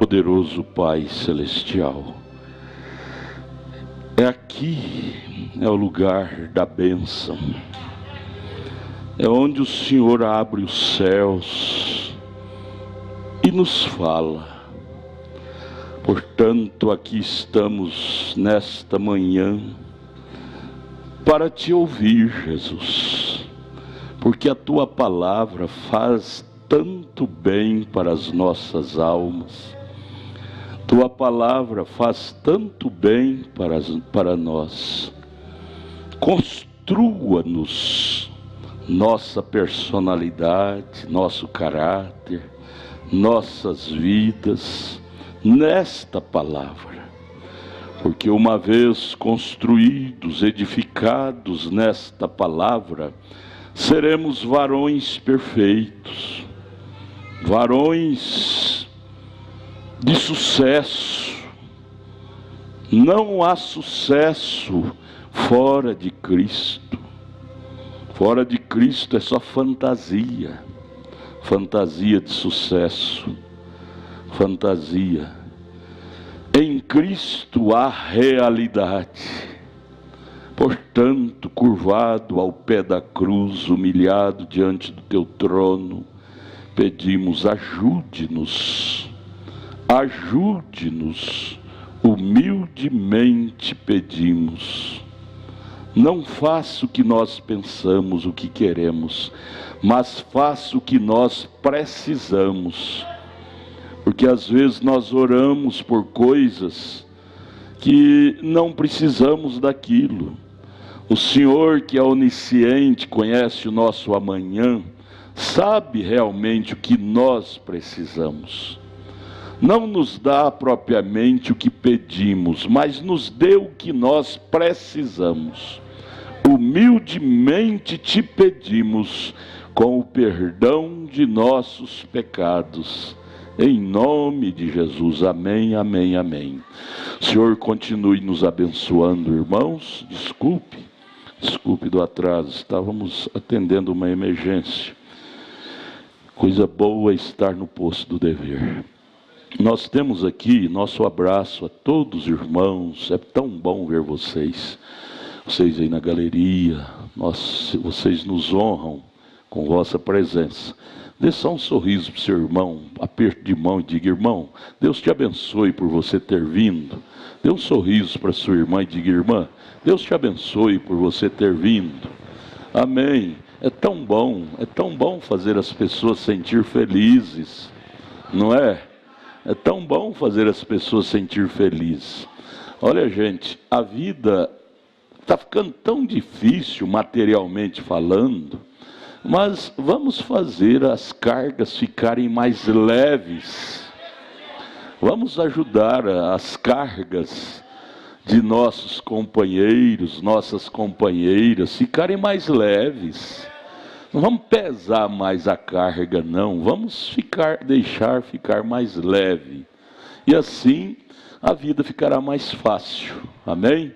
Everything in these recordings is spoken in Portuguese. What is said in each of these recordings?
poderoso Pai Celestial, aqui é o lugar da bênção, é onde o Senhor abre os céus e nos fala. Portanto, aqui estamos nesta manhã para te ouvir, Jesus, porque a tua palavra faz tanto bem para as nossas almas. Tua palavra faz tanto bem para nós. Construa-nos nossa personalidade, nosso caráter, nossas vidas nesta palavra. Porque uma vez construídos, edificados nesta palavra, seremos varões perfeitos, varões de sucesso. Não há sucesso fora de Cristo. Fora de Cristo é só fantasia, fantasia de sucesso, fantasia. Em Cristo há realidade. Portanto, curvado ao pé da cruz, humilhado diante do teu trono, pedimos: ajude-nos, ajude-nos, humildemente pedimos. Não faça o que nós pensamos, o que queremos, mas faça o que nós precisamos. Porque às vezes nós oramos por coisas que não precisamos daquilo. O Senhor, que é onisciente, conhece o nosso amanhã, sabe realmente o que nós precisamos. Não nos dá propriamente o que pedimos, mas nos deu o que nós precisamos. Humildemente te pedimos, com o perdão de nossos pecados. Em nome de Jesus, amém, amém, amém. O Senhor continue nos abençoando, irmãos. Desculpe do atraso, estávamos atendendo uma emergência. Coisa boa é estar no posto do dever. Nós temos aqui nosso abraço a todos os irmãos. É tão bom ver vocês aí na galeria. Vocês nos honram com vossa presença. Dê só um sorriso para o seu irmão, aperto de mão e diga: irmão, Deus te abençoe por você ter vindo. Dê um sorriso para sua irmã e diga: irmã, Deus te abençoe por você ter vindo. Amém. É tão bom fazer as pessoas sentir felizes, não é? É tão bom fazer as pessoas sentir felizes. Olha, gente, a vida está ficando tão difícil materialmente falando, mas vamos fazer as cargas ficarem mais leves. Vamos ajudar as cargas de nossos companheiros, nossas companheiras ficarem mais leves. Não vamos pesar mais a carga, não. Vamos deixar ficar mais leve. E assim a vida ficará mais fácil. Amém?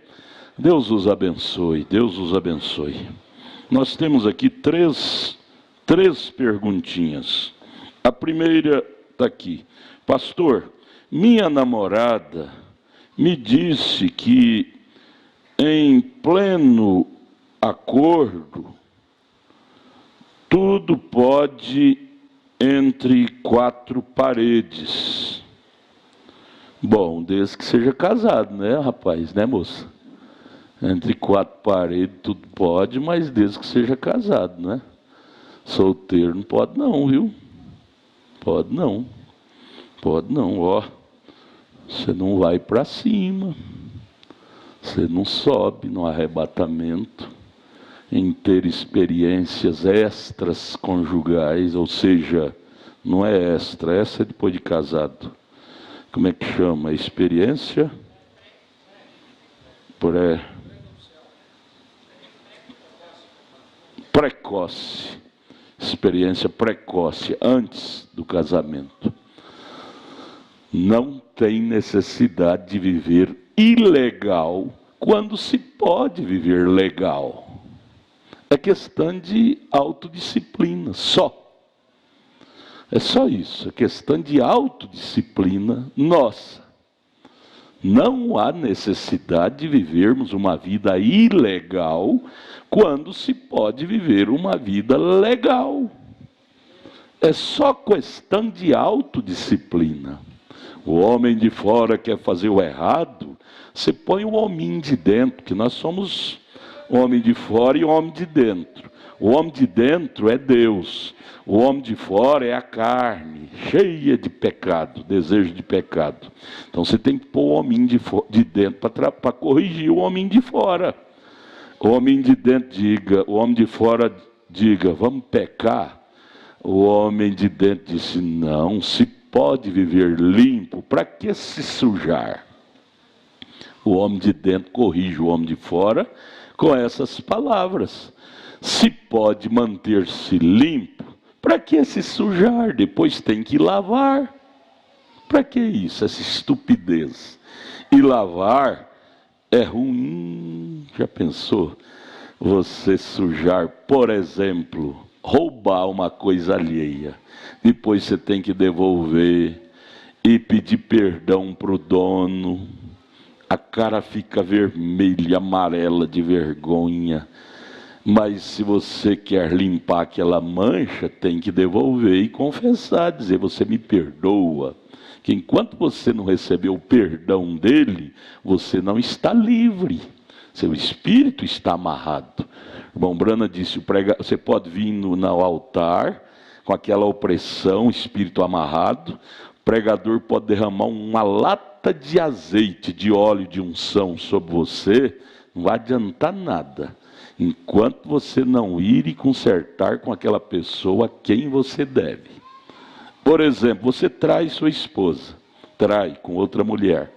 Deus os abençoe, Deus os abençoe. Nós temos aqui três perguntinhas. A primeira está aqui. Pastor, minha namorada me disse que em pleno acordo, tudo pode entre quatro paredes. Bom, desde que seja casado, né, rapaz, né, moça? Entre quatro paredes tudo pode, mas desde que seja casado, né? Solteiro não pode não, viu? Pode não, ó. Você não vai para cima, você não sobe no arrebatamento em ter experiências extras conjugais, ou seja, não é extra, essa é depois de casado. Como é que chama? Experiência precoce. Experiência precoce, antes do casamento. Não tem necessidade de viver ilegal quando se pode viver legal. É questão de autodisciplina, só. É só isso, é questão de autodisciplina nossa. Não há necessidade de vivermos uma vida ilegal quando se pode viver uma vida legal. É só questão de autodisciplina. O homem de fora quer fazer o errado, você põe o homem de dentro, que nós somos homem de fora e homem de dentro. O homem de dentro é Deus. O homem de fora é a carne, cheia de pecado, desejo de pecado. Então você tem que pôr o homem de dentro para corrigir o homem de fora. O homem de dentro diga, o homem de fora diga, vamos pecar. O homem de dentro disse, não, se pode viver limpo, para que se sujar? O homem de dentro corrige o homem de fora com essas palavras. Se pode manter-se limpo, para que se sujar? Depois tem que lavar. Para que isso? Essa estupidez. E lavar é ruim. Já pensou? Você sujar, por exemplo, roubar uma coisa alheia. Depois você tem que devolver e pedir perdão para o dono. A cara fica vermelha, amarela de vergonha. Mas se você quer limpar aquela mancha, tem que devolver e confessar, dizer, você me perdoa. Que enquanto você não recebeu o perdão dele, você não está livre. Seu espírito está amarrado. O irmão Brana disse, você pode vir no altar com aquela opressão, espírito amarrado. O pregador pode derramar uma lata de azeite, de óleo de unção sobre você, não vai adiantar nada. Enquanto você não ir e consertar com aquela pessoa a quem você deve. Por exemplo, você trai sua esposa, trai com outra mulher.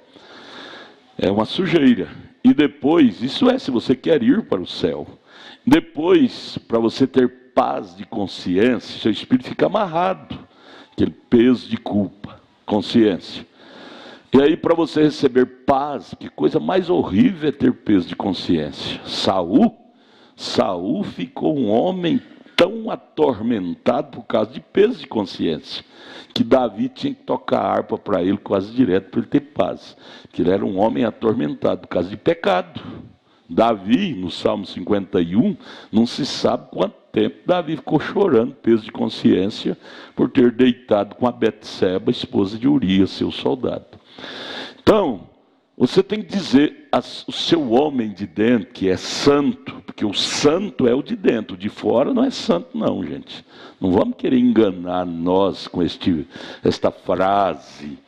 É uma sujeira. E depois, isso é se você quer ir para o céu. Depois, para você ter paz de consciência, seu espírito fica amarrado. Aquele peso de culpa, consciência. E aí, para você receber paz, que coisa mais horrível é ter peso de consciência. Saul ficou um homem tão atormentado por causa de peso de consciência, que Davi tinha que tocar harpa para ele quase direto para ele ter paz, que ele era um homem atormentado por causa de pecado. Davi, no Salmo 51, não se sabe quanto tempo Davi ficou chorando peso de consciência por ter deitado com a Betseba, esposa de Urias, seu soldado. Então, você tem que dizer o seu homem de dentro, que é santo, porque o santo é o de dentro, o de fora não é santo não, gente. Não vamos querer enganar nós com esta frase,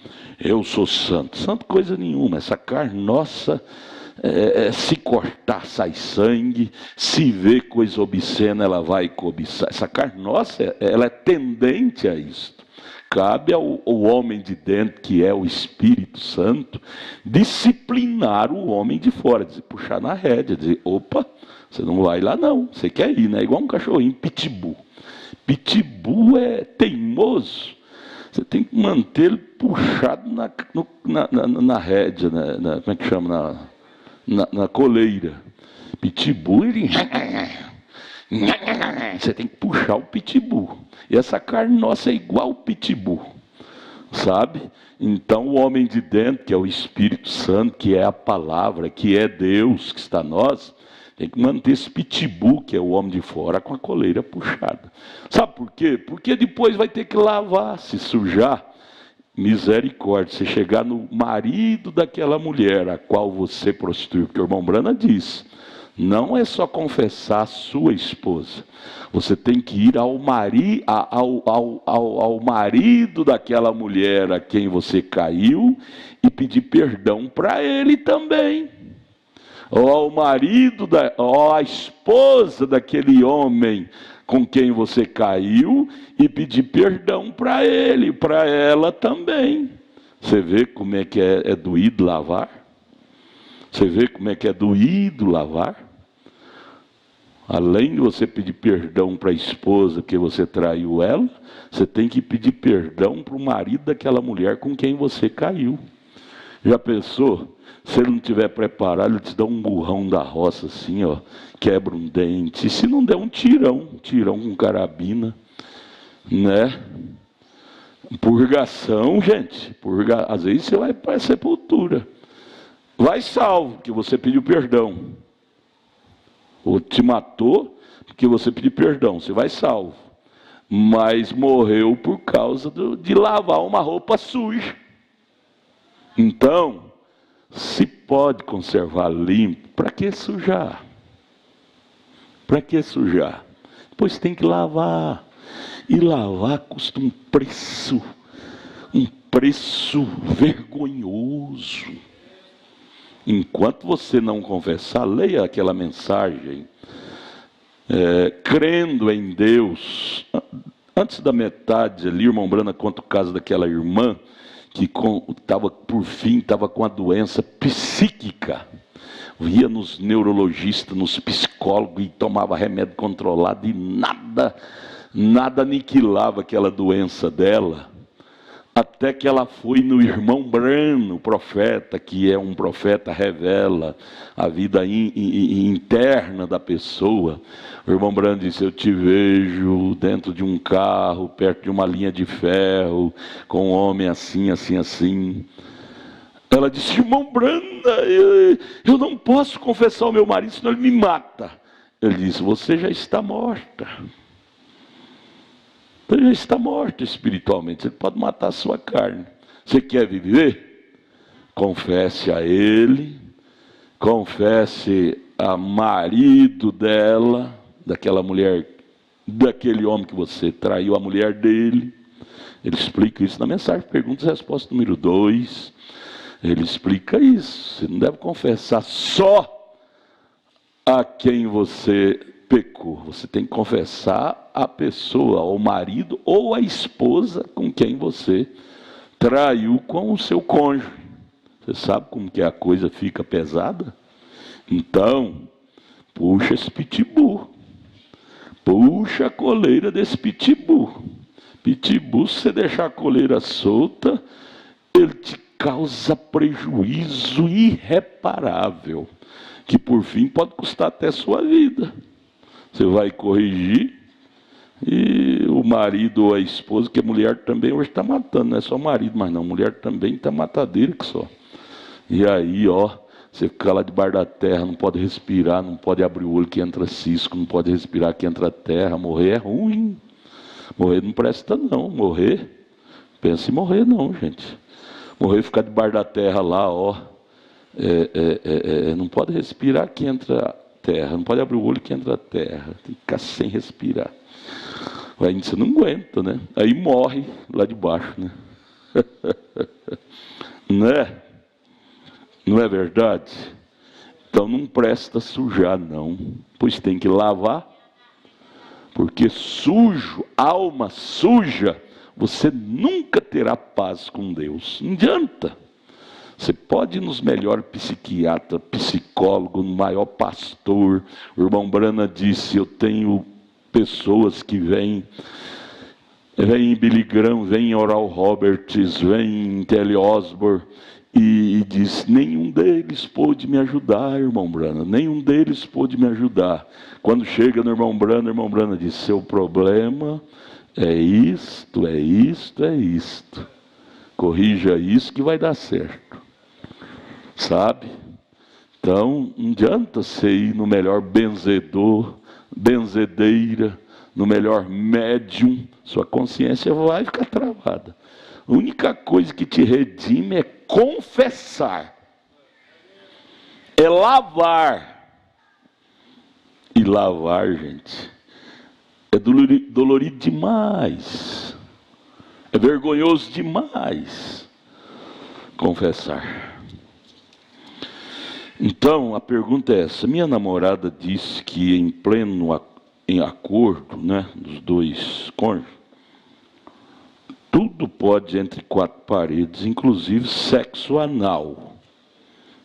eu sou santo. Santo coisa nenhuma, essa carne nossa, se cortar sai sangue, se vê coisa obscena ela vai cobiçar. Essa carne nossa, ela é tendente a isso. Cabe ao homem de dentro, que é o Espírito Santo, disciplinar o homem de fora, dizer, puxar na rédea, dizer, opa, você não vai lá não, você quer ir, né? Igual um cachorrinho, pitbull. Pitbull é teimoso, você tem que manter ele puxado na rédea, como é que chama? Na coleira. Pitbull, ele... Você tem que puxar o pitbull. E essa carne nossa é igual o pitbull, sabe? Então o homem de dentro, que é o Espírito Santo, que é a palavra, que é Deus, que está em nós, tem que manter esse pitbull, que é o homem de fora, com a coleira puxada. Sabe por quê? Porque depois vai ter que lavar, se sujar. Misericórdia, você chegar no marido daquela mulher a qual você prostituiu, porque o irmão Brana diz, não é só confessar a sua esposa, você tem que ir ao marido daquela mulher a quem você caiu e pedir perdão para ele também. Ou ao marido, ou à esposa daquele homem com quem você caiu e pedir perdão para ele, para ela também. Você vê como é que é doído lavar? Você vê como é que é doído lavar? Além de você pedir perdão para a esposa que você traiu ela, você tem que pedir perdão para o marido daquela mulher com quem você caiu. Já pensou? Se ele não estiver preparado, ele te dá um burrão da roça assim, ó, quebra um dente. E se não der um tirão com carabina, né? Purgação, gente. Às vezes você vai para a sepultura. Vai salvo, porque você pediu perdão. Ou te matou, porque você pediu perdão. Você vai salvo. Mas morreu por causa de lavar uma roupa suja. Então, se pode conservar limpo, para que sujar? Para que sujar? Pois tem que lavar. E lavar custa um preço vergonhoso. Enquanto você não confessar, leia aquela mensagem, crendo em Deus. Antes da metade ali, o irmão Brana conta o caso daquela irmã que estava com a doença psíquica. Ia nos neurologistas, nos psicólogos e tomava remédio controlado e nada aniquilava aquela doença dela. Até que ela foi no irmão Brano, o profeta, que é um profeta, revela a vida interna da pessoa. O irmão Brano disse: eu te vejo dentro de um carro, perto de uma linha de ferro, com um homem assim, assim, assim. Ela disse: irmão Branda, eu não posso confessar ao meu marido, senão ele me mata. Ele disse: você já está morta. Você já está morta espiritualmente. Você pode matar a sua carne. Você quer viver? Confesse a ele. Confesse a marido dela, daquela mulher, daquele homem que você traiu, a mulher dele. Ele explica isso na mensagem Perguntas e Respostas número 2. Ele explica isso. Você não deve confessar só a quem você pecou. Você tem que confessar a pessoa, o marido ou a esposa com quem você traiu com o seu cônjuge. Você sabe como que a coisa fica pesada? Então, puxa esse pitbull. Puxa a coleira desse pitbull. Pitbull, se você deixar a coleira solta, ele te causa prejuízo irreparável, que por fim pode custar até sua vida. Você vai corrigir, e o marido ou a esposa, que a mulher também hoje está matando, não é só o marido, mas não, a mulher também está matadeira que só. E aí, você fica lá debaixo da terra, não pode respirar, não pode abrir o olho que entra cisco, não pode respirar que entra terra. Morrer é ruim. Morrer não presta não, morrer, pensa em morrer não, gente. Morrer, ficar debaixo da terra lá, não pode respirar que entra terra, não pode abrir o olho que entra terra, tem que ficar sem respirar. Aí você não aguenta, né? Aí morre lá de baixo, né? Né? Não é verdade? Então não presta sujar não, pois tem que lavar, porque sujo, alma suja, você nunca terá paz com Deus. Não adianta. Você pode ir nos melhores psiquiatras, psicólogo, no maior pastor. O irmão Brana disse: eu tenho pessoas que vêm em Billy Graham, vêm em Oral Roberts, vêm em Kelly Osborne, e diz: nenhum deles pôde me ajudar, irmão Brana, nenhum deles pôde me ajudar. Quando chega no irmão Brana diz: seu problema é isto, é isto, é isto. Corrija isso que vai dar certo. Sabe? Então, não adianta você ir no melhor benzedor, benzedeira, no melhor médium, sua consciência vai ficar travada. A única coisa que te redime é confessar, é lavar. E lavar, gente, é dolorido demais, é vergonhoso demais confessar. Então a pergunta é essa: minha namorada disse que em acordo, né, dos dois cônjuges, tudo pode entre quatro paredes, inclusive sexo anal.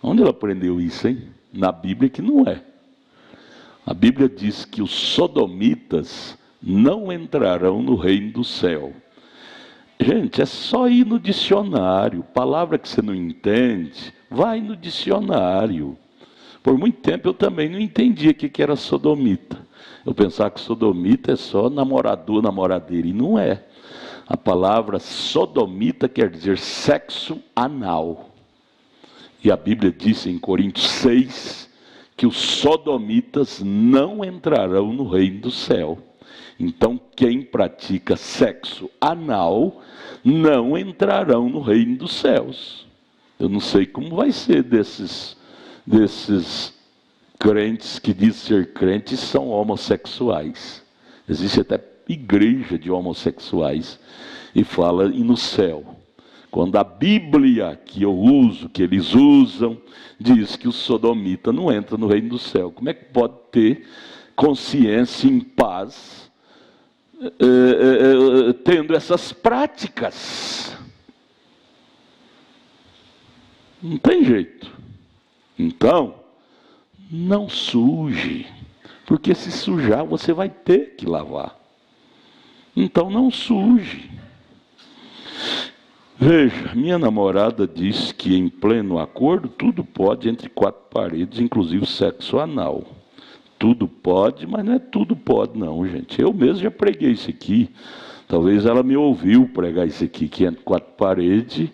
Onde ela aprendeu isso, hein? Na Bíblia que não é. A Bíblia diz que os sodomitas não entrarão no reino do céu. Gente, é só ir no dicionário. Palavra que você não entende, vai no dicionário. Por muito tempo eu também não entendia o que era sodomita. Eu pensava que sodomita é só namorador, namoradeira, e não é. A palavra sodomita quer dizer sexo anal. E a Bíblia diz em Coríntios 6 que os sodomitas não entrarão no reino do céu. Então, quem pratica sexo anal não entrarão no reino dos céus. Eu não sei como vai ser desses crentes que dizem ser crentes e são homossexuais. Existe até igreja de homossexuais e fala no céu. Quando a Bíblia que eu uso, que eles usam, diz que o sodomita não entra no reino do céu. Como é que pode ter consciência em paz tendo essas práticas? Não tem jeito. Então, não suje, porque se sujar você vai ter que lavar. Então não suje. Veja, minha namorada diz que em pleno acordo tudo pode entre quatro paredes, inclusive sexo anal. Tudo pode, mas não é tudo pode não, gente. Eu mesmo já preguei isso aqui. Talvez ela me ouviu pregar isso aqui, que entre quatro paredes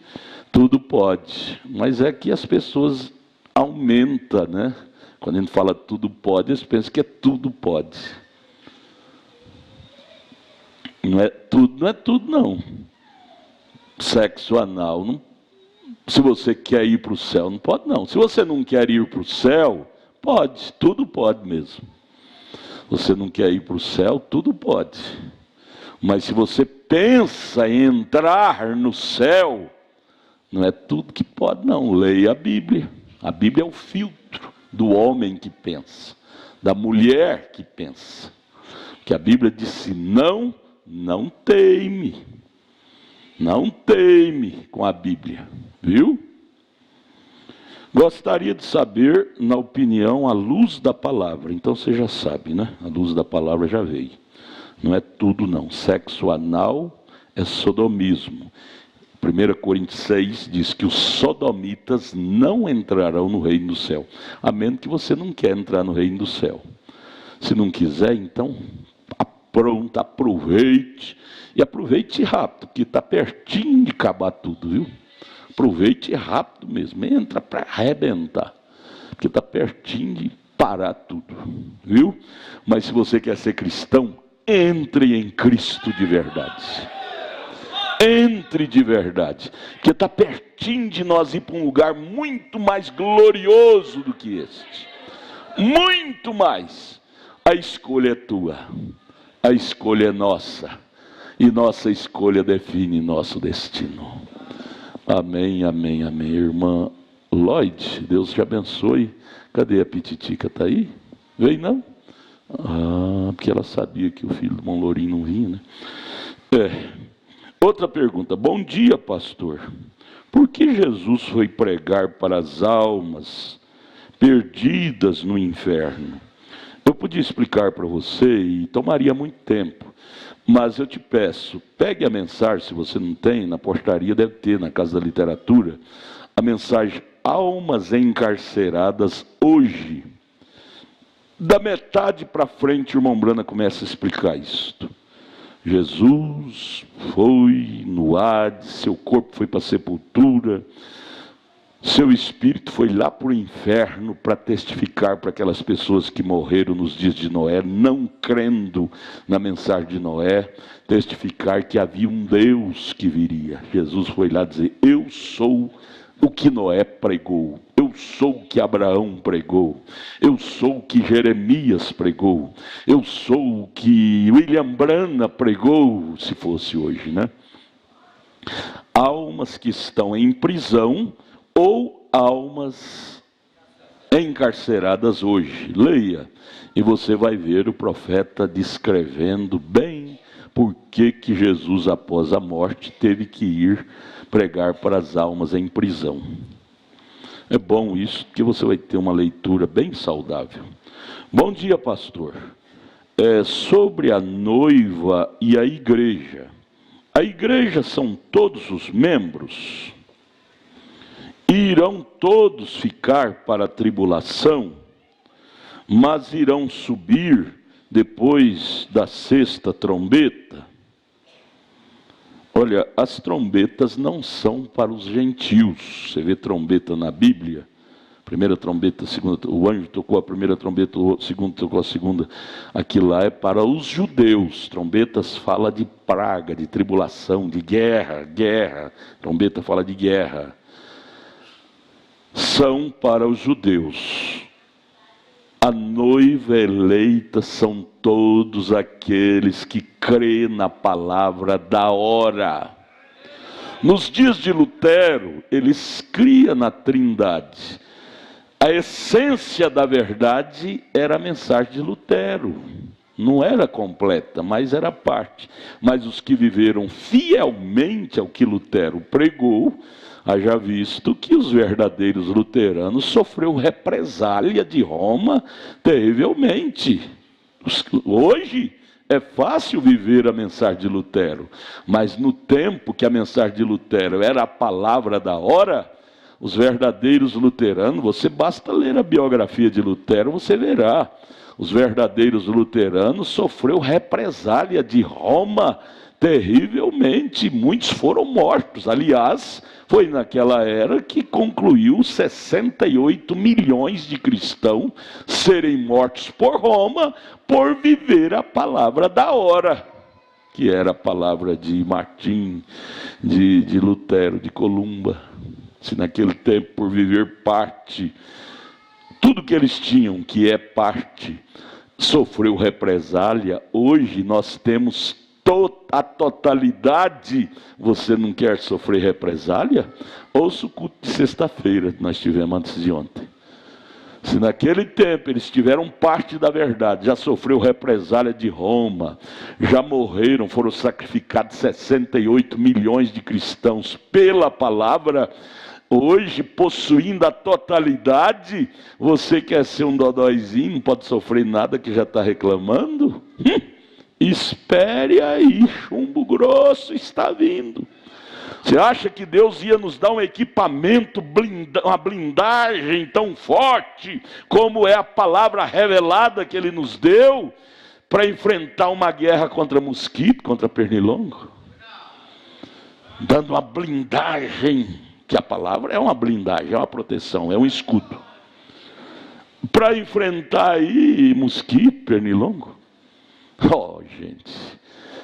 tudo pode. Mas é que as pessoas aumentam, né? Quando a gente fala tudo pode, eles pensam que é tudo pode. Não é tudo não. Sexo anal, não, se você quer ir para o céu, não pode não. Se você não quer ir para o céu, pode, tudo pode mesmo. Você não quer ir para o céu, tudo pode. Mas se você pensa em entrar no céu, não é tudo que pode não. Leia a Bíblia. A Bíblia é o filtro do homem que pensa, da mulher que pensa. Porque a Bíblia disse: não teime. Não teime com a Bíblia, viu? Gostaria de saber, na opinião, a luz da palavra. Então você já sabe, né? A luz da palavra já veio. Não é tudo não. Sexo anal é sodomismo. 1 Coríntios 6 diz que os sodomitas não entrarão no reino do céu. A menos que você não quer entrar no reino do céu. Se não quiser, então, pronto, aproveite. E aproveite rápido, porque está pertinho de acabar tudo, viu? Aproveite rápido mesmo, entra para arrebentar, porque está pertinho de parar tudo, viu? Mas se você quer ser cristão, entre em Cristo de verdade. Entre de verdade, porque está pertinho de nós ir para um lugar muito mais glorioso do que este. Muito mais. A escolha é tua, a escolha é nossa. E nossa escolha define nosso destino. Amém, amém, amém. Irmã Lloyd, Deus te abençoe. Cadê a Pititica? Está aí? Veio não? Ah, porque ela sabia que o filho do irmão Lourinho não vinha, né? Outra pergunta. Bom dia, pastor. Por que Jesus foi pregar para as almas perdidas no inferno? Eu podia explicar para você e tomaria muito tempo. Mas eu te peço, pegue a mensagem, se você não tem, na portaria deve ter, na Casa da Literatura, a mensagem Almas Encarceradas Hoje. Da metade para frente, o irmão Brana começa a explicar isto. Jesus foi no Hades, seu corpo foi para a sepultura, seu espírito foi lá para o inferno para testificar para aquelas pessoas que morreram nos dias de Noé, não crendo na mensagem de Noé, testificar que havia um Deus que viria. Jesus foi lá dizer: eu sou o que Noé pregou, eu sou o que Abraão pregou, eu sou o que Jeremias pregou, eu sou o que William Brana pregou, se fosse hoje, né? Almas que estão em prisão ou almas encarceradas hoje. Leia, e você vai ver o profeta descrevendo bem por que Jesus, após a morte, teve que ir pregar para as almas em prisão. É bom isso, porque você vai ter uma leitura bem saudável. Bom dia, pastor. Sobre a noiva e a igreja. A igreja são todos os membros? Irão todos ficar para a tribulação, mas irão subir depois da sexta trombeta? Olha, as trombetas não são para os gentios. Você vê trombeta na Bíblia, primeira trombeta, segunda, o anjo tocou a primeira trombeta, o segundo tocou a segunda. Aquilo lá é para os judeus. Trombetas fala de praga, de tribulação, de guerra, guerra. Trombeta fala de guerra. São para os judeus. A noiva eleita são todos aqueles que crêem na palavra da hora. Nos dias de Lutero, eles criam na Trindade. A essência da verdade era a mensagem de Lutero. Não era completa, mas era parte. Mas os que viveram fielmente ao que Lutero pregou, haja visto que os verdadeiros luteranos sofreram represália de Roma terrivelmente. Hoje é fácil viver a mensagem de Lutero, mas no tempo que a mensagem de Lutero era a palavra da hora, os verdadeiros luteranos, você basta ler a biografia de Lutero, você verá. Os verdadeiros luteranos sofreram represália de Roma terrivelmente. Muitos foram mortos. Aliás, foi naquela era que concluiu 68 milhões de cristãos serem mortos por Roma por viver a palavra da hora, que era a palavra de Martim, de Lutero, de Columba. Se naquele tempo, por viver parte, tudo que eles tinham, que é parte, sofreu represália, hoje nós temos a totalidade. Você não quer sofrer represália? Ouça o culto de sexta-feira que nós tivemos antes de ontem. Se naquele tempo eles tiveram parte da verdade, já sofreu represália de Roma, já morreram, foram sacrificados 68 milhões de cristãos pela palavra. Hoje, possuindo a totalidade, você quer ser um dodóizinho, não pode sofrer nada que já está reclamando? Espere aí, chumbo grosso está vindo. Você acha que Deus ia nos dar um equipamento, uma blindagem tão forte, como é a palavra revelada que Ele nos deu, para enfrentar uma guerra contra mosquito, contra pernilongo? Dando uma blindagem, que a palavra é uma blindagem, é uma proteção, é um escudo. Para enfrentar aí mosquito, pernilongo. Oh, gente,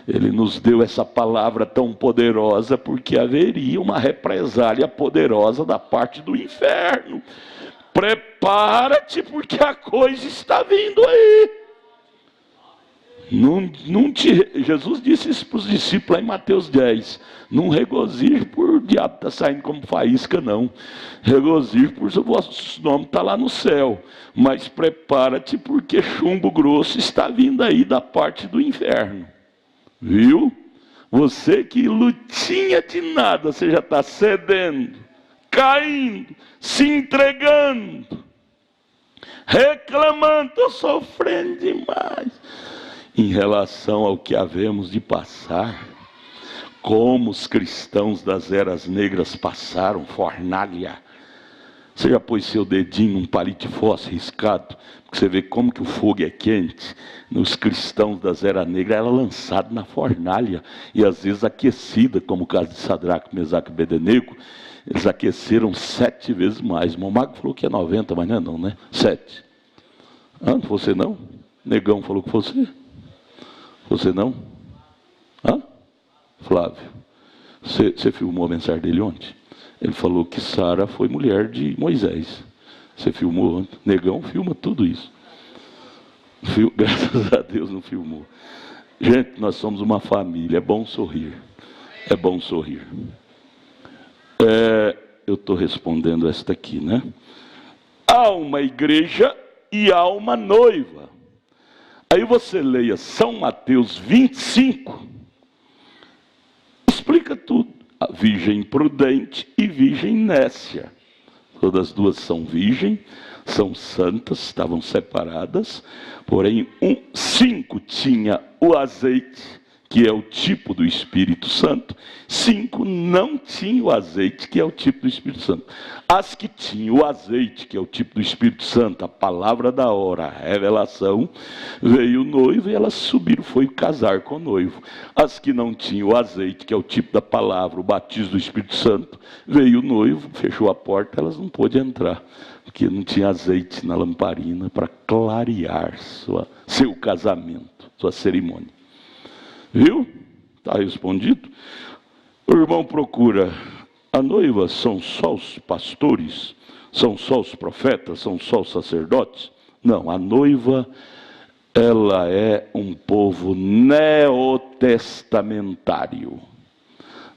Ele nos deu essa palavra tão poderosa porque haveria uma represália poderosa da parte do inferno. Prepara-te porque a coisa está vindo aí. Jesus disse isso para os discípulos lá em Mateus 10. Não regozije por o diabo estar saindo como faísca, não. Regozije por o vosso nome estar lá no céu. Mas prepara-te porque chumbo grosso está vindo aí da parte do inferno. Viu? Você que lutinha de nada, você já está cedendo, caindo, se entregando, reclamando, estou sofrendo demais. Em relação ao que havemos de passar, como os cristãos das eras negras passaram, fornalha. Você já pôs seu dedinho num palito de fósforo riscado, porque você vê como que o fogo é quente. Nos cristãos das eras negras era lançado na fornalha, e às vezes aquecida, como o caso de Sadraque, Mesaque e Abednego. Eles aqueceram 7 vezes mais. O Mago falou que é 90, mas não é não, né? 7. Não você não? Negão falou que você? Você não? Flávio, você filmou a mensagem dele ontem? Ele falou que Sara foi mulher de Moisés. Você filmou ontem? Negão filma tudo isso. Graças a Deus não filmou. Gente, nós somos uma família. É bom sorrir. É bom sorrir. Eu estou respondendo esta aqui, né? Há uma igreja e há uma noiva. Aí você leia São Mateus 25, explica tudo. A virgem prudente e virgem nécia. Todas duas são virgem, são santas, estavam separadas, porém 5 tinha o azeite que é o tipo do Espírito Santo. 5 não tinham o azeite, que é o tipo do Espírito Santo. As que tinham o azeite, que é o tipo do Espírito Santo, a palavra da hora, a revelação, veio o noivo e elas subiram, foi casar com o noivo. As que não tinham o azeite, que é o tipo da palavra, o batismo do Espírito Santo, veio o noivo, fechou a porta, elas não pôde entrar, porque não tinha azeite na lamparina para clarear seu casamento, sua cerimônia. Viu? Está respondido. O irmão procura a noiva, são só os pastores? São só os profetas? São só os sacerdotes? Não, a noiva, ela é um povo neotestamentário.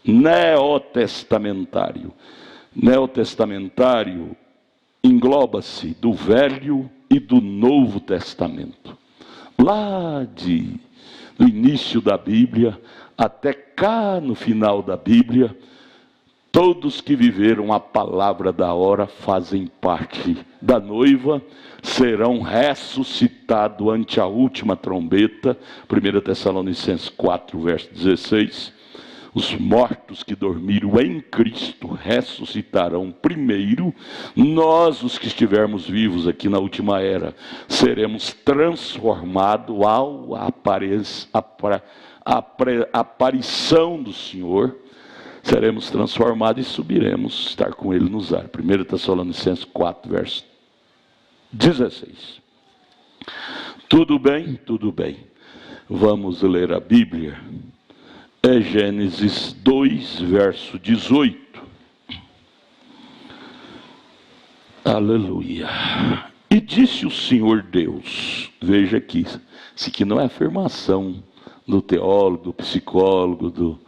Neotestamentário. Neotestamentário engloba-se do Velho e do Novo Testamento. Lá no início da Bíblia, até cá no final da Bíblia, todos que viveram a palavra da hora fazem parte da noiva, serão ressuscitados ante a última trombeta, 1 Tessalonicenses 4, verso 16. Os mortos que dormiram em Cristo ressuscitarão primeiro. Nós, os que estivermos vivos aqui na última era, seremos transformados ao aparição do Senhor. Seremos transformados e subiremos, estar com Ele nos ares. 1 Tessalonicenses 4, verso 16. Tudo bem? Tudo bem. Vamos ler a Bíblia. É Gênesis 2, verso 18. Aleluia. E disse o Senhor Deus, veja aqui, isso aqui não é afirmação do teólogo, do psicólogo,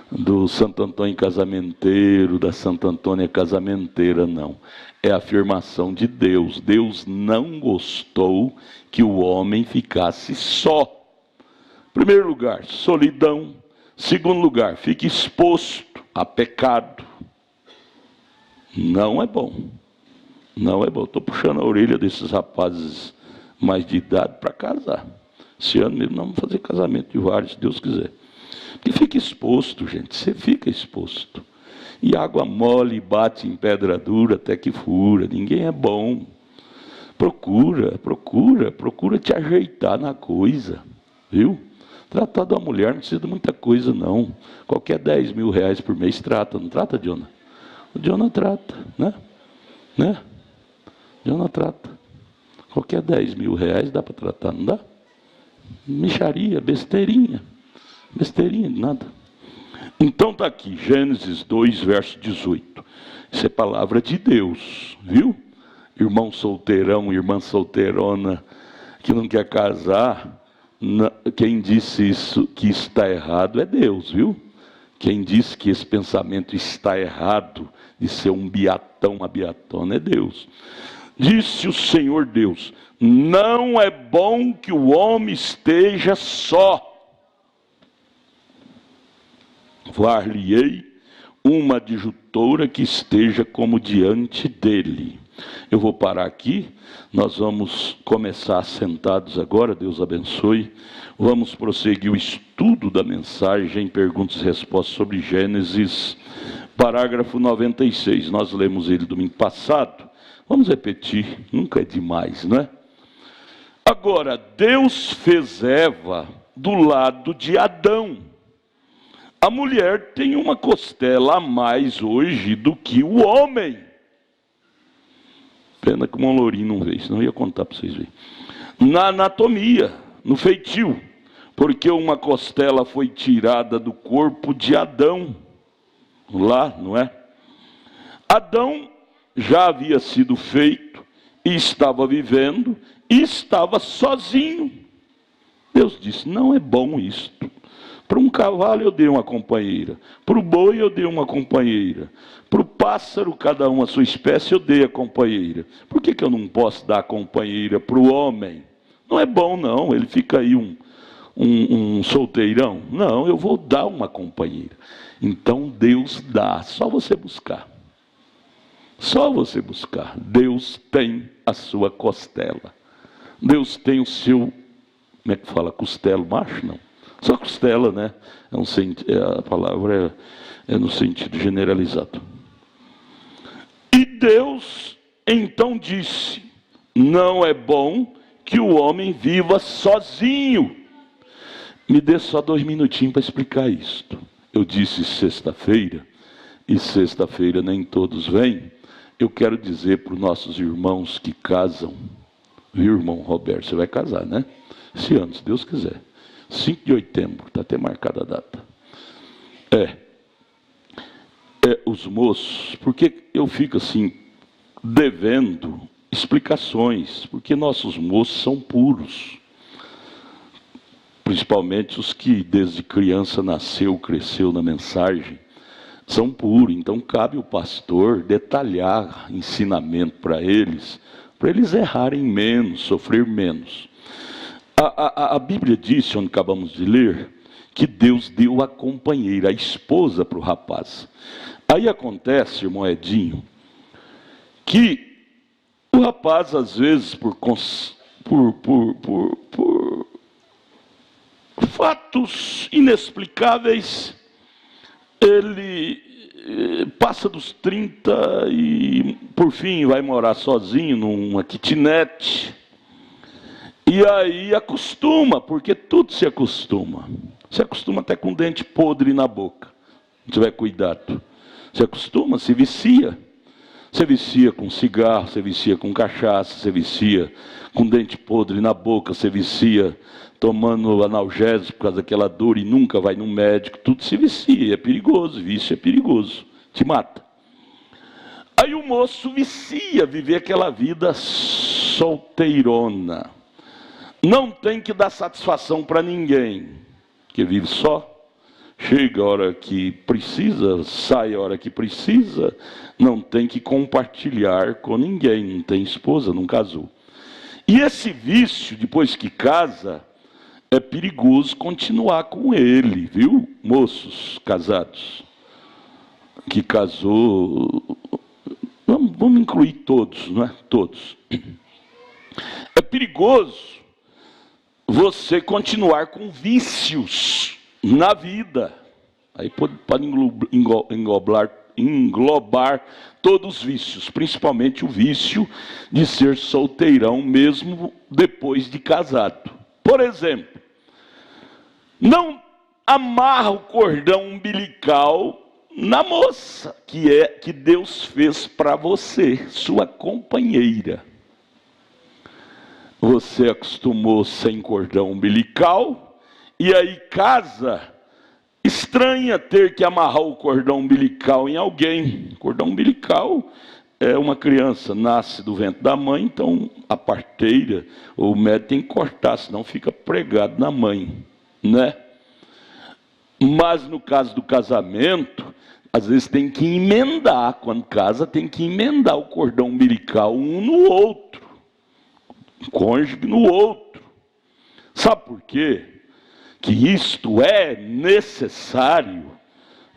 do Santo Antônio casamenteiro, da Santa Antônia casamenteira, não. É a afirmação de Deus. Deus não gostou que o homem ficasse só. Primeiro lugar, solidão. Segundo lugar, fique exposto a pecado. Não é bom. Não é bom. Estou puxando a orelha desses rapazes mais de idade para casar. Esse ano mesmo nós vamos fazer casamento de vários, se Deus quiser. Porque fica exposto, gente. Você fica exposto. E água mole bate em pedra dura até que fura. Ninguém é bom. Procura te ajeitar na coisa. Viu? Tratar da mulher não precisa de muita coisa, não. Qualquer 10 mil reais por mês trata, não trata, Jonah? O Jonah trata, né? Jonah trata. Qualquer 10 mil reais dá para tratar, não dá? Mixaria, besteirinha, nada. Então está aqui, Gênesis 2, verso 18. Isso é palavra de Deus, viu? Irmão solteirão, irmã solteirona, que não quer casar. Quem disse isso, que está errado, é Deus, viu? Quem disse que esse pensamento está errado, de ser um beatão, uma beatona, é Deus. Disse o Senhor Deus, não é bom que o homem esteja só. Far-lhe-ei uma adjutora que esteja como diante dele. Eu vou parar aqui, nós vamos começar sentados agora, Deus abençoe. Vamos prosseguir o estudo da mensagem, perguntas e respostas sobre Gênesis, parágrafo 96. Nós lemos ele domingo passado, vamos repetir, nunca é demais, não é? Agora, Deus fez Eva do lado de Adão. A mulher tem uma costela a mais hoje do que o homem. Pena que o Monlourinho não veio, senão eu ia contar para vocês verem. Na anatomia, no feitio, porque uma costela foi tirada do corpo de Adão, lá, não é? Adão já havia sido feito, e estava vivendo, e estava sozinho. Deus disse, não é bom isto. Para um cavalo eu dei uma companheira, para o boi eu dei uma companheira, para o pássaro, cada um a sua espécie, eu dei a companheira. Por que eu não posso dar a companheira para o homem? Não é bom não, ele fica aí um solteirão. Não, eu vou dar uma companheira. Então Deus dá, só você buscar. Só você buscar. Deus tem a sua costela. Deus tem o seu, como é que fala, costelo macho? Não. Só costela, né? A palavra é no sentido generalizado. E Deus então disse: não é bom que o homem viva sozinho. Me dê só 2 minutinhos para explicar isto. Eu disse sexta-feira, e sexta-feira nem todos vêm. Eu quero dizer para os nossos irmãos que casam, viu, irmão Roberto? Você vai casar, né? Esse ano, se Deus quiser. 5 de setembro, está até marcada a data. Os moços, porque eu fico assim, devendo explicações, porque nossos moços são puros. Principalmente os que desde criança cresceu na mensagem, são puros. Então cabe o pastor detalhar ensinamento para eles errarem menos, sofrer menos. A Bíblia diz, onde acabamos de ler, que Deus deu a companheira, a esposa para o rapaz. Aí acontece, irmão Edinho, que o rapaz, às vezes, por fatos inexplicáveis, ele passa dos 30 e, por fim, vai morar sozinho numa kitnet. E aí acostuma, porque tudo se acostuma. Se acostuma até com dente podre na boca, se tiver cuidado. Se acostuma, se vicia. Você vicia com cigarro, você vicia com cachaça, você vicia com dente podre na boca, você vicia tomando analgésico por causa daquela dor e nunca vai no médico. Tudo se vicia, é perigoso, vício é perigoso, te mata. Aí o moço vicia viver aquela vida solteirona. Não tem que dar satisfação para ninguém, que vive só. Chega a hora que precisa, sai a hora que precisa, não tem que compartilhar com ninguém, não tem esposa, não casou. E esse vício, depois que casa, é perigoso continuar com ele, viu? Moços casados, que casou, vamos incluir todos, não é? Todos. É perigoso você continuar com vícios na vida. Aí pode englobar todos os vícios, principalmente o vício de ser solteirão mesmo depois de casado. Por exemplo, não amarra o cordão umbilical na moça que Deus fez para você, sua companheira. Você acostumou sem cordão umbilical, e aí casa, estranha ter que amarrar o cordão umbilical em alguém. Cordão umbilical é uma criança, nasce do ventre da mãe, então a parteira, ou o médico tem que cortar, senão fica pregado na mãe, né? Mas no caso do casamento, às vezes tem que emendar, quando casa tem que emendar o cordão umbilical um no outro, cônjuge no outro. Sabe por quê? Que isto é necessário.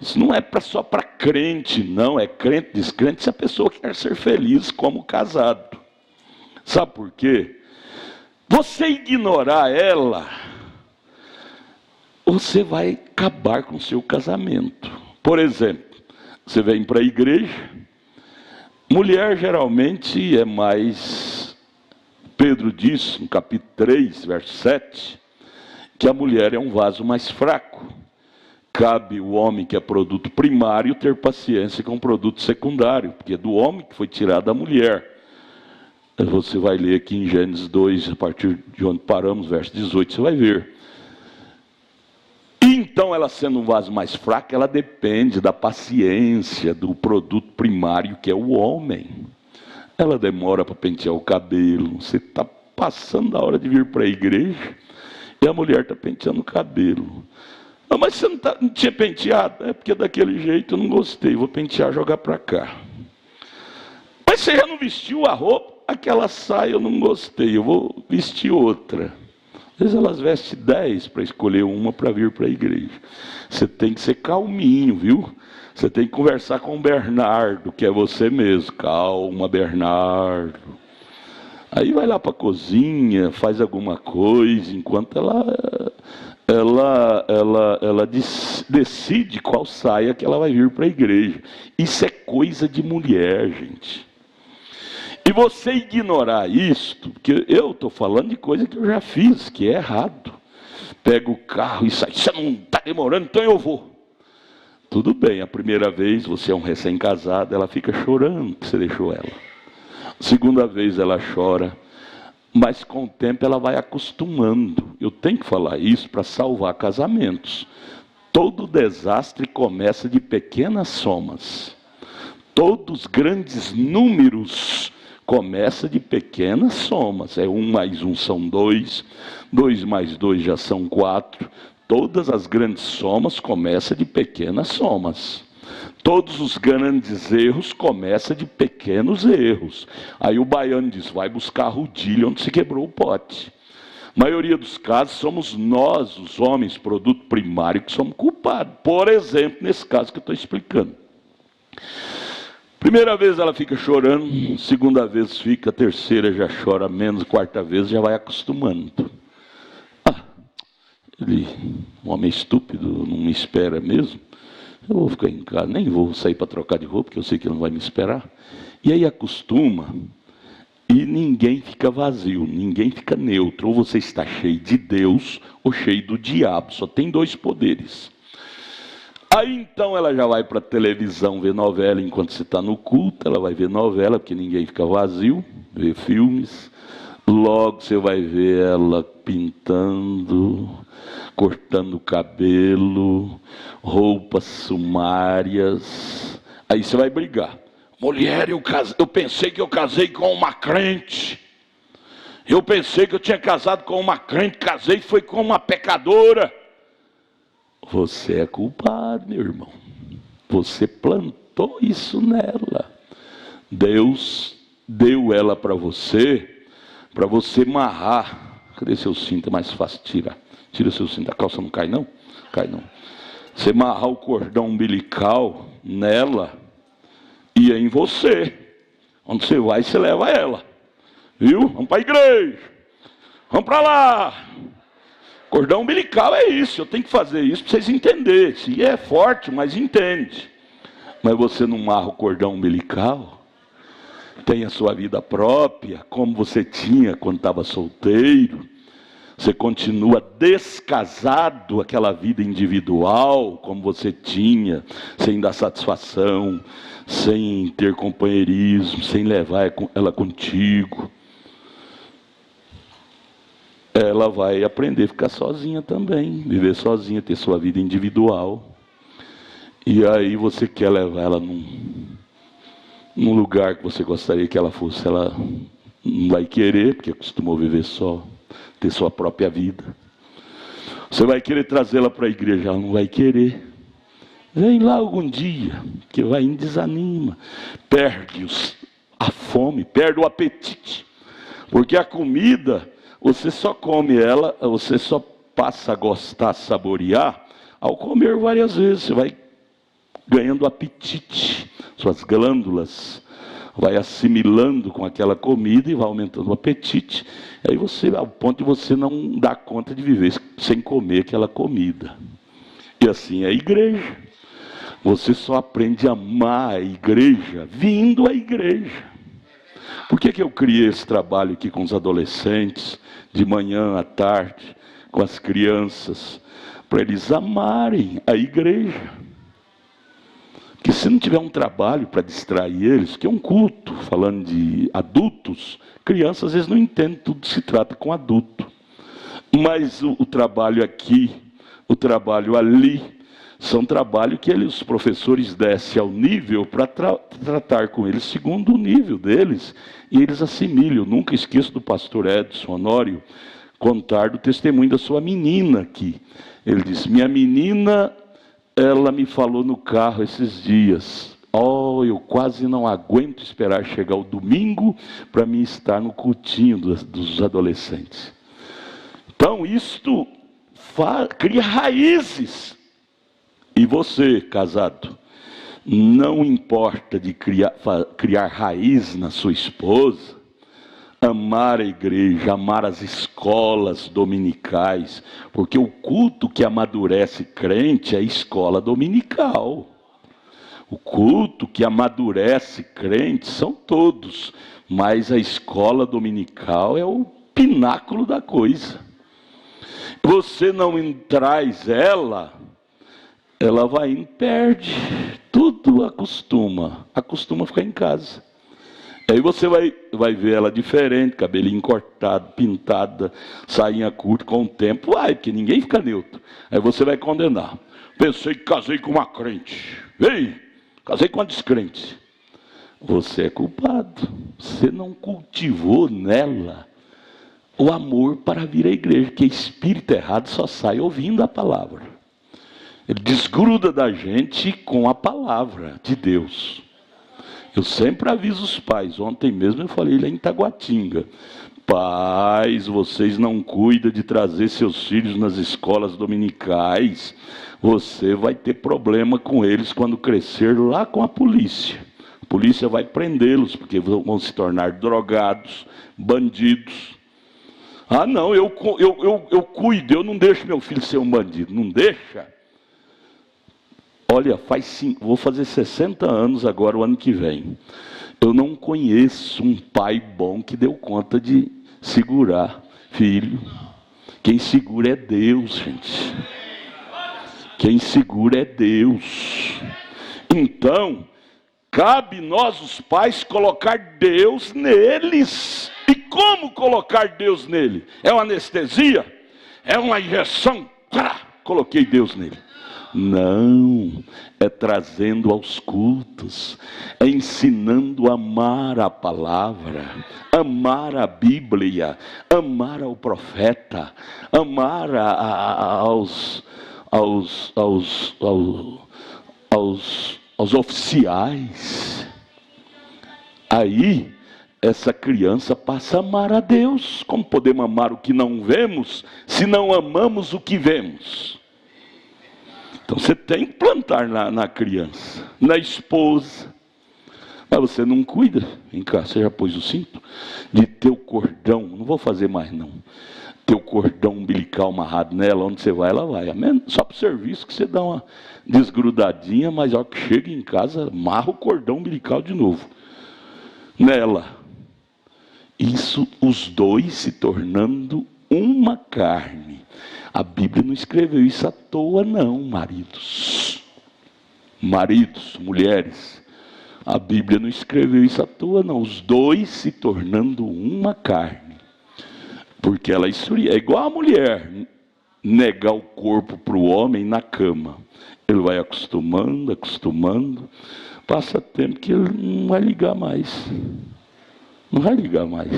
Isso não é só para crente, não. É crente, descrente, se a pessoa quer ser feliz como casado. Sabe por quê? Você ignorar ela, você vai acabar com o seu casamento. Por exemplo, você vem para a igreja, mulher geralmente é mais... Pedro diz, no capítulo 3, verso 7, que a mulher é um vaso mais fraco. Cabe o homem que é produto primário ter paciência com o produto secundário, porque é do homem que foi tirado a mulher. Você vai ler aqui em Gênesis 2, a partir de onde paramos, verso 18, você vai ver. Então, ela sendo um vaso mais fraco, ela depende da paciência do produto primário, que é o homem. Ela demora para pentear o cabelo. Você está passando da hora de vir para a igreja e a mulher está penteando o cabelo. Ah, mas você não tinha penteado? É porque daquele jeito eu não gostei, vou pentear e jogar para cá. Mas você já não vestiu a roupa? Aquela saia eu não gostei, eu vou vestir outra. Às vezes elas vestem 10 para escolher uma para vir para a igreja. Você tem que ser calminho, viu? Você tem que conversar com o Bernardo, que é você mesmo. Calma, Bernardo. Aí vai lá para a cozinha, faz alguma coisa, enquanto ela decide qual saia que ela vai vir para a igreja. Isso é coisa de mulher, gente. E você ignorar isto, porque eu estou falando de coisa que eu já fiz, que é errado. Pega o carro e sai, você não está demorando, então eu vou. Tudo bem, a primeira vez você é um recém-casado, ela fica chorando que você deixou ela. Segunda vez ela chora, mas com o tempo ela vai acostumando. Eu tenho que falar isso para salvar casamentos. Todo desastre começa de pequenas somas. Todos grandes números começam de pequenas somas. 1 mais 1 são 2, 2 mais 2 já são 4. Todas as grandes somas começam de pequenas somas. Todos os grandes erros começam de pequenos erros. Aí o baiano diz, vai buscar a rodilha onde se quebrou o pote. A maioria dos casos somos nós, os homens, produto primário, que somos culpados. Por exemplo, nesse caso que eu estou explicando. Primeira vez ela fica chorando, segunda vez fica, terceira já chora menos, quarta vez já vai acostumando. Um homem estúpido, não me espera mesmo. Eu vou ficar em casa, nem vou sair para trocar de roupa, porque eu sei que ele não vai me esperar. E aí acostuma, e ninguém fica vazio, ninguém fica neutro. Ou você está cheio de Deus, ou cheio do diabo. Só tem 2 poderes. Aí então ela já vai para a televisão ver novela enquanto você está no culto. Ela vai ver novela, porque ninguém fica vazio, ver filmes. Logo você vai ver ela pintando, cortando o cabelo, roupas sumárias. Aí você vai brigar. Mulher, eu pensei que eu casei com uma crente. Eu pensei que eu tinha casado com uma crente, casei foi com uma pecadora. Você é culpado, meu irmão. Você plantou isso nela. Deus deu ela para você amarrar. Cadê seu cinto? É mais fácil tirar. Tira seu cinto. A calça não cai não? Cai não. Você amarrar o cordão umbilical nela e é em você. Onde você vai, você leva ela. Viu? Vamos para a igreja. Vamos para lá. Cordão umbilical é isso. Eu tenho que fazer isso para vocês entenderem. Se é forte, mas entende. Mas você não amarra o cordão umbilical. Tem a sua vida própria, como você tinha quando estava solteiro. Você continua descasado, aquela vida individual, como você tinha, sem dar satisfação, sem ter companheirismo, sem levar ela contigo. Ela vai aprender a ficar sozinha também, viver sozinha, ter sua vida individual. E aí você quer levar ela num lugar que você gostaria que ela fosse, ela não vai querer, porque acostumou a viver só, ter sua própria vida. Você vai querer trazê-la para a igreja, ela não vai querer. Vem lá algum dia, que vai em desanima, perde a fome, perde o apetite, porque a comida, você só come ela, você só passa a gostar, a saborear, ao comer várias vezes, você vai ganhando apetite, suas glândulas vai assimilando com aquela comida e vai aumentando o apetite. Aí você, ao ponto de você não dar conta de viver sem comer aquela comida. E assim é a igreja. Você só aprende a amar a igreja vindo à igreja. Por que eu criei esse trabalho aqui com os adolescentes, de manhã à tarde, com as crianças? Para eles amarem a igreja. Porque se não tiver um trabalho para distrair eles, que é um culto, falando de adultos, crianças às vezes não entendem tudo se trata com adulto. Mas o trabalho aqui, o trabalho ali, são trabalho que os professores descem ao nível para tratar com eles segundo o nível deles, e eles assimilam. Eu nunca esqueço do pastor Edson Honório contar do testemunho da sua menina aqui. Ele disse, minha menina, ela me falou no carro esses dias, eu quase não aguento esperar chegar o domingo para mim estar no cultinho dos adolescentes. Então isto cria raízes. E você, casado, não importa de criar raiz na sua esposa, amar a igreja, amar as escolas dominicais, porque o culto que amadurece crente é a escola dominical. O culto que amadurece crente são todos, mas a escola dominical é o pináculo da coisa. Você não traz ela vai indo, perde, tudo acostuma a ficar em casa. Aí você vai ver ela diferente, cabelinho cortado, pintada, sainha curta, com o tempo, porque ninguém fica neutro. Aí você vai condenar. Pensei que casei com uma crente. Ei, casei com uma descrente. Você é culpado. Você não cultivou nela o amor para vir à igreja, que espírito errado só sai ouvindo a palavra. Ele desgruda da gente com a palavra de Deus. Eu sempre aviso os pais. Ontem mesmo eu falei lá em Taguatinga: pais, vocês não cuidam de trazer seus filhos nas escolas dominicais, você vai ter problema com eles quando crescer lá com a polícia. A polícia vai prendê-los, porque vão se tornar drogados, bandidos. Ah não, eu cuido, eu não deixo meu filho ser um bandido. Não deixa? Olha, vou fazer 60 anos agora, o ano que vem. Eu não conheço um pai bom que deu conta de segurar filho. Quem segura é Deus, gente. Quem segura é Deus. Então, cabe nós, os pais, colocar Deus neles. E como colocar Deus nele? É uma anestesia? É uma injeção? Coloquei Deus nele. Não, é trazendo aos cultos, é ensinando a amar a palavra, amar a Bíblia, amar ao profeta, amar aos oficiais. Aí, essa criança passa a amar a Deus. Como podemos amar o que não vemos, se não amamos o que vemos? Então você tem que plantar na criança, na esposa. Mas você não cuida. Vem cá, você já pôs o cinto? De teu cordão, não vou fazer mais não. Teu cordão umbilical amarrado nela, onde você vai, ela vai. Amém? Só para o serviço que você dá uma desgrudadinha, mas ao que chega em casa, amarra o cordão umbilical de novo. Nela. Isso, os dois se tornando uma carne. A Bíblia não escreveu isso à toa não, maridos. Maridos, mulheres. A Bíblia não escreveu isso à toa não. Os dois se tornando uma carne. Porque ela é igual a mulher negar o corpo para o homem na cama. Ele vai acostumando. Passa tempo que ele não vai ligar mais. Não vai ligar mais.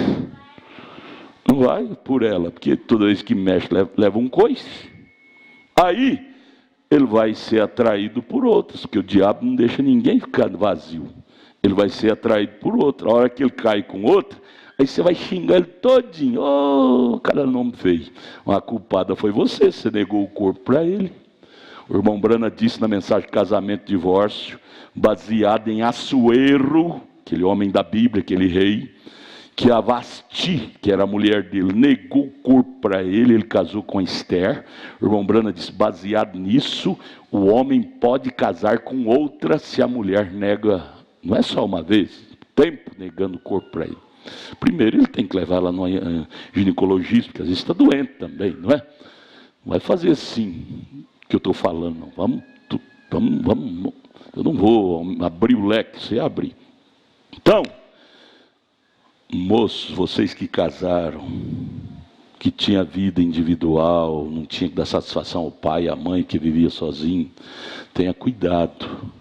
Não vai por ela, porque toda vez que mexe, leva um coice. Aí, ele vai ser atraído por outras, porque o diabo não deixa ninguém ficar vazio. Ele vai ser atraído por outra. A hora que ele cai com outra, aí você vai xingar ele todinho. Oh, cada nome feio. A culpada foi você negou o corpo para ele. O irmão Brana disse na mensagem de casamento e divórcio, baseado em Assuero, aquele homem da Bíblia, aquele rei, que a Vasti, que era a mulher dele, negou o corpo para ele casou com Esther. O irmão Brana disse, baseado nisso, o homem pode casar com outra se a mulher nega, não é só uma vez, tempo negando o corpo para ele. Primeiro ele tem que levar ela no ginecologista, porque às vezes está doente também, não é? Não vai fazer assim, que eu estou falando, não. Vamos, eu não vou abrir o leque, você abrir. Então, moços, vocês que casaram, que tinha vida individual, não tinha que dar satisfação ao pai e à mãe, que vivia sozinho, tenha cuidado.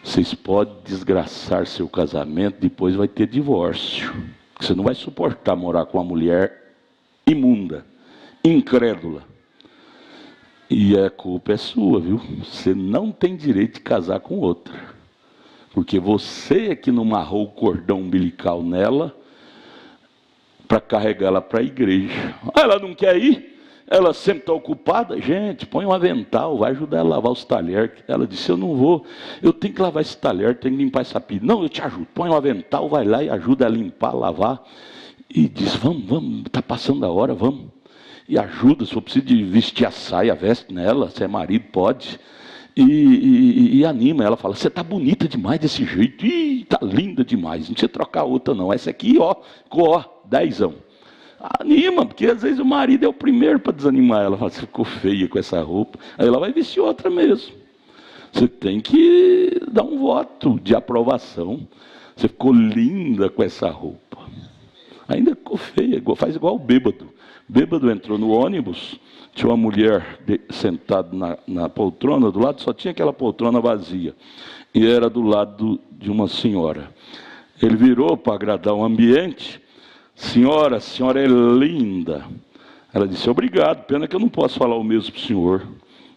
Vocês podem desgraçar seu casamento, depois vai ter divórcio. Você não vai suportar morar com uma mulher imunda, incrédula. E a culpa é sua, viu? Você não tem direito de casar com outra. Porque você é que não amarrou o cordão umbilical nela para carregá-la para a igreja. Ela não quer ir? Ela sempre está ocupada? Gente, põe um avental, vai ajudar ela a lavar os talheres. Ela disse, eu não vou, eu tenho que lavar esse talher, tenho que limpar essa pia. Não, eu te ajudo, põe um avental, vai lá e ajuda a limpar, a lavar. e diz, vamos, está passando a hora, vamos. E ajuda, se for preciso de vestir a saia, veste nela, se é marido, pode. E anima ela, fala, você está bonita demais desse jeito, está linda demais, não precisa trocar outra não, essa aqui, ficou 10. Anima, porque às vezes o marido é o primeiro para desanimar ela, fala, você ficou feia com essa roupa, aí ela vai vestir outra mesmo. Você tem que dar um voto de aprovação, você ficou linda com essa roupa, ainda ficou feia, faz igual o bêbado. Bêbado entrou no ônibus, tinha uma mulher sentada na poltrona do lado, só tinha aquela poltrona vazia. E era do lado de uma senhora. Ele virou para agradar o ambiente. Senhora, a senhora é linda. Ela disse, obrigado, pena que eu não posso falar o mesmo para o senhor.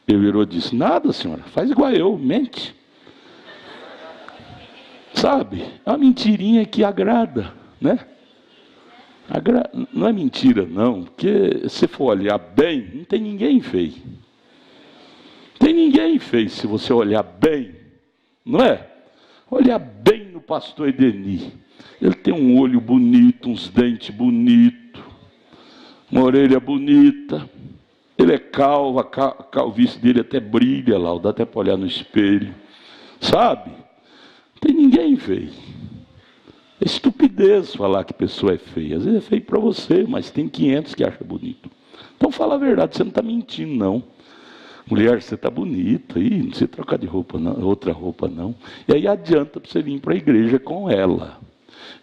Ele virou e disse, nada senhora, faz igual eu, mente. Sabe, é uma mentirinha que agrada, né? Não é mentira não, porque se for olhar bem, não tem ninguém feio. Não tem ninguém feio se você olhar bem, não é? Olhar bem no pastor Edeni. Ele tem um olho bonito, uns dentes bonitos, uma orelha bonita. Ele é calvo, a calvície dele até brilha lá, dá até para olhar no espelho. Sabe? Não tem ninguém feio. É estupidez falar que a pessoa é feia. Às vezes é feio para você, mas tem 500 que acham bonito. Então fala a verdade, você não está mentindo não. Mulher, você está bonita, não precisa trocar de roupa não, outra roupa não. E aí adianta para você vir para a igreja com ela.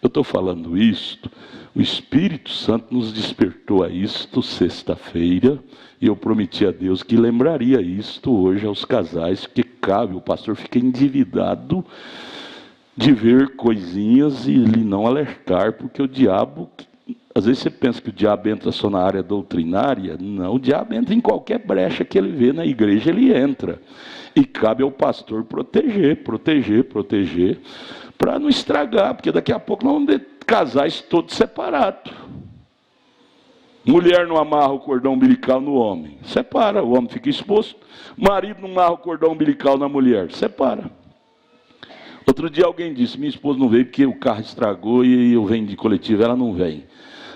Eu estou falando isto, o Espírito Santo nos despertou a isto sexta-feira, e eu prometi a Deus que lembraria isto hoje aos casais, porque cabe, o pastor fica endividado de ver coisinhas e ele não alertar, porque o diabo, às vezes você pensa que o diabo entra só na área doutrinária, não, o diabo entra em qualquer brecha que ele vê na igreja, ele entra, e cabe ao pastor proteger, para não estragar, porque daqui a pouco nós vamos ver casais todos separados. Mulher não amarra o cordão umbilical no homem, separa, o homem fica exposto. Marido não amarra o cordão umbilical na mulher, separa. Outro dia alguém disse, minha esposa não veio porque o carro estragou e eu venho de coletivo, ela não vem.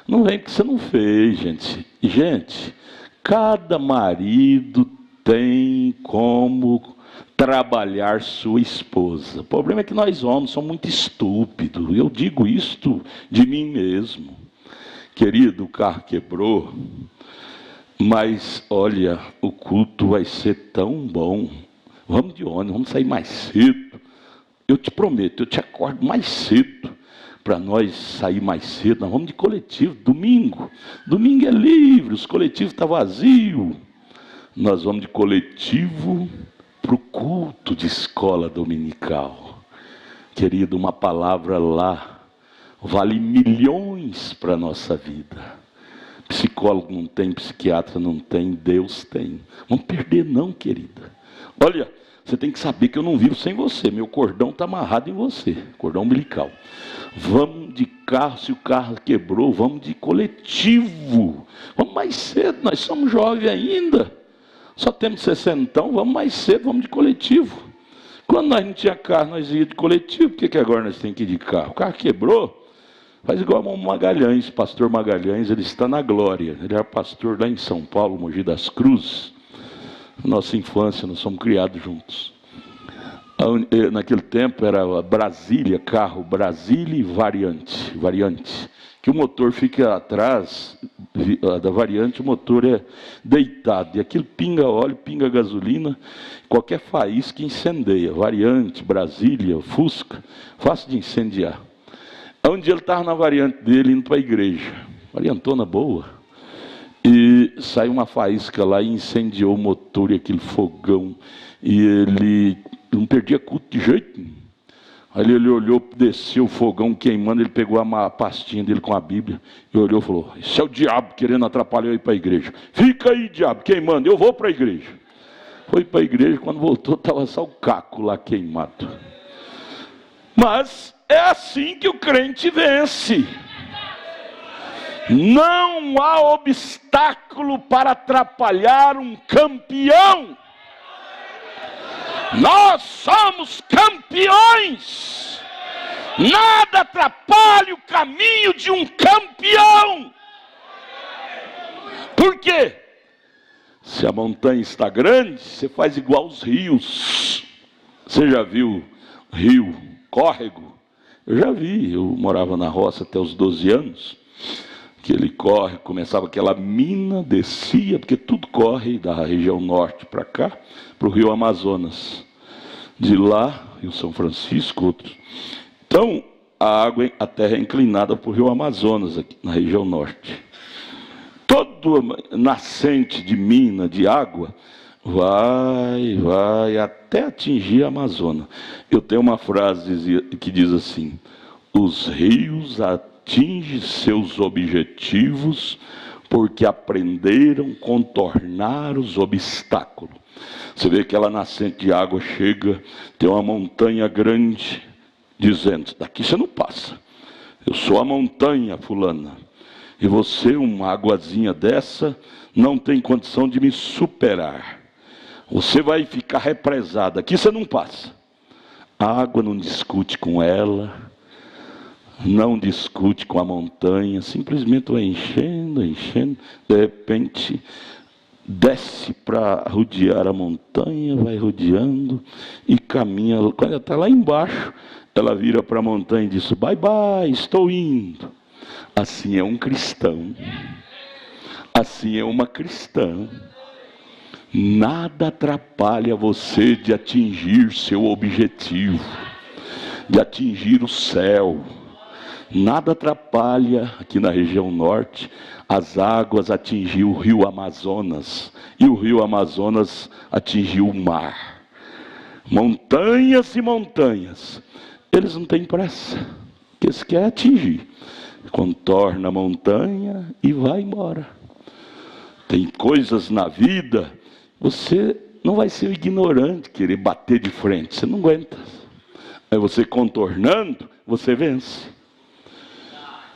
Não vem porque você não fez, gente. Gente, cada marido tem como trabalhar sua esposa. O problema é que nós homens somos muito estúpidos. Eu digo isto de mim mesmo. Querido, o carro quebrou, mas olha, o culto vai ser tão bom. Vamos de ônibus, vamos sair mais cedo. Eu te prometo, eu te acordo mais cedo, para nós sair mais cedo. Nós vamos de coletivo, domingo. Domingo é livre, os coletivos estão vazios. Nós vamos de coletivo para o culto de escola dominical. Querido, uma palavra lá vale milhões para a nossa vida. Psicólogo não tem, psiquiatra não tem, Deus tem. Vamos perder não, querida. Olha, você tem que saber que eu não vivo sem você. Meu cordão está amarrado em você. Cordão umbilical. Vamos de carro, se o carro quebrou, vamos de coletivo. Vamos mais cedo, nós somos jovens ainda. Só temos 60, vamos mais cedo, vamos de coletivo. Quando nós não tinha carro, nós íamos de coletivo. Por que agora nós temos que ir de carro? O carro quebrou. Faz igual o Magalhães, pastor Magalhães, ele está na glória. Ele era pastor lá em São Paulo, Mogi das Cruzes. Nossa infância, nós somos criados juntos. Naquele tempo era Brasília, carro Brasília e variante. Que o motor fica atrás da variante, o motor é deitado. E aquilo pinga óleo, pinga gasolina, qualquer faísca incendeia. Variante, Brasília, Fusca, fácil de incendiar. Um dia ele estava na variante dele, indo para a igreja. Variantona boa. E saiu uma faísca lá e incendiou o motor e aquele fogão. E ele não perdia culto de jeito nenhum. Aí ele olhou, desceu o fogão queimando, ele pegou a pastinha dele com a Bíblia e olhou e falou, esse é o diabo querendo atrapalhar eu ir para a igreja. Fica aí, diabo, queimando, eu vou para a igreja. Foi para a igreja, quando voltou estava só o caco lá queimado. Mas é assim que o crente vence. Não há obstáculo para atrapalhar um campeão. Nós somos campeões. Nada atrapalha o caminho de um campeão. Por quê? Se a montanha está grande, você faz igual os rios. Você já viu rio, córrego? Eu já vi, eu morava na roça até os 12 anos. Aquele corre, começava aquela mina, descia, porque tudo corre da região norte para cá, para o rio Amazonas. De lá, Rio São Francisco, outros. Então, a terra é inclinada para o rio Amazonas, aqui na região norte. Toda nascente de mina, de água, vai até atingir a Amazônia. Eu tenho uma frase que diz assim: os rios atingem seus objetivos porque aprenderam a contornar os obstáculos. Você vê que aquela nascente de água chega, tem uma montanha grande, dizendo: daqui você não passa, eu sou a montanha fulana, e você, uma águazinha dessa, não tem condição de me superar. Você vai ficar represado, aqui você não passa. A água não discute com ela, não discute com a montanha, simplesmente vai enchendo, enchendo, de repente desce para rodear a montanha, vai rodeando e caminha. Quando ela está lá embaixo, ela vira para a montanha e diz: bye bye, estou indo. Assim é um cristão, assim é uma cristã. Nada atrapalha você de atingir seu objetivo, de atingir o céu. Nada atrapalha, aqui na região norte, as águas atingir o rio Amazonas, e o rio Amazonas atingiu o mar. Montanhas e montanhas, eles não têm pressa, que eles querem atingir. Contorna a montanha e vai embora. Tem coisas na vida, você não vai ser ignorante, querer bater de frente, você não aguenta. Aí você contornando, você vence.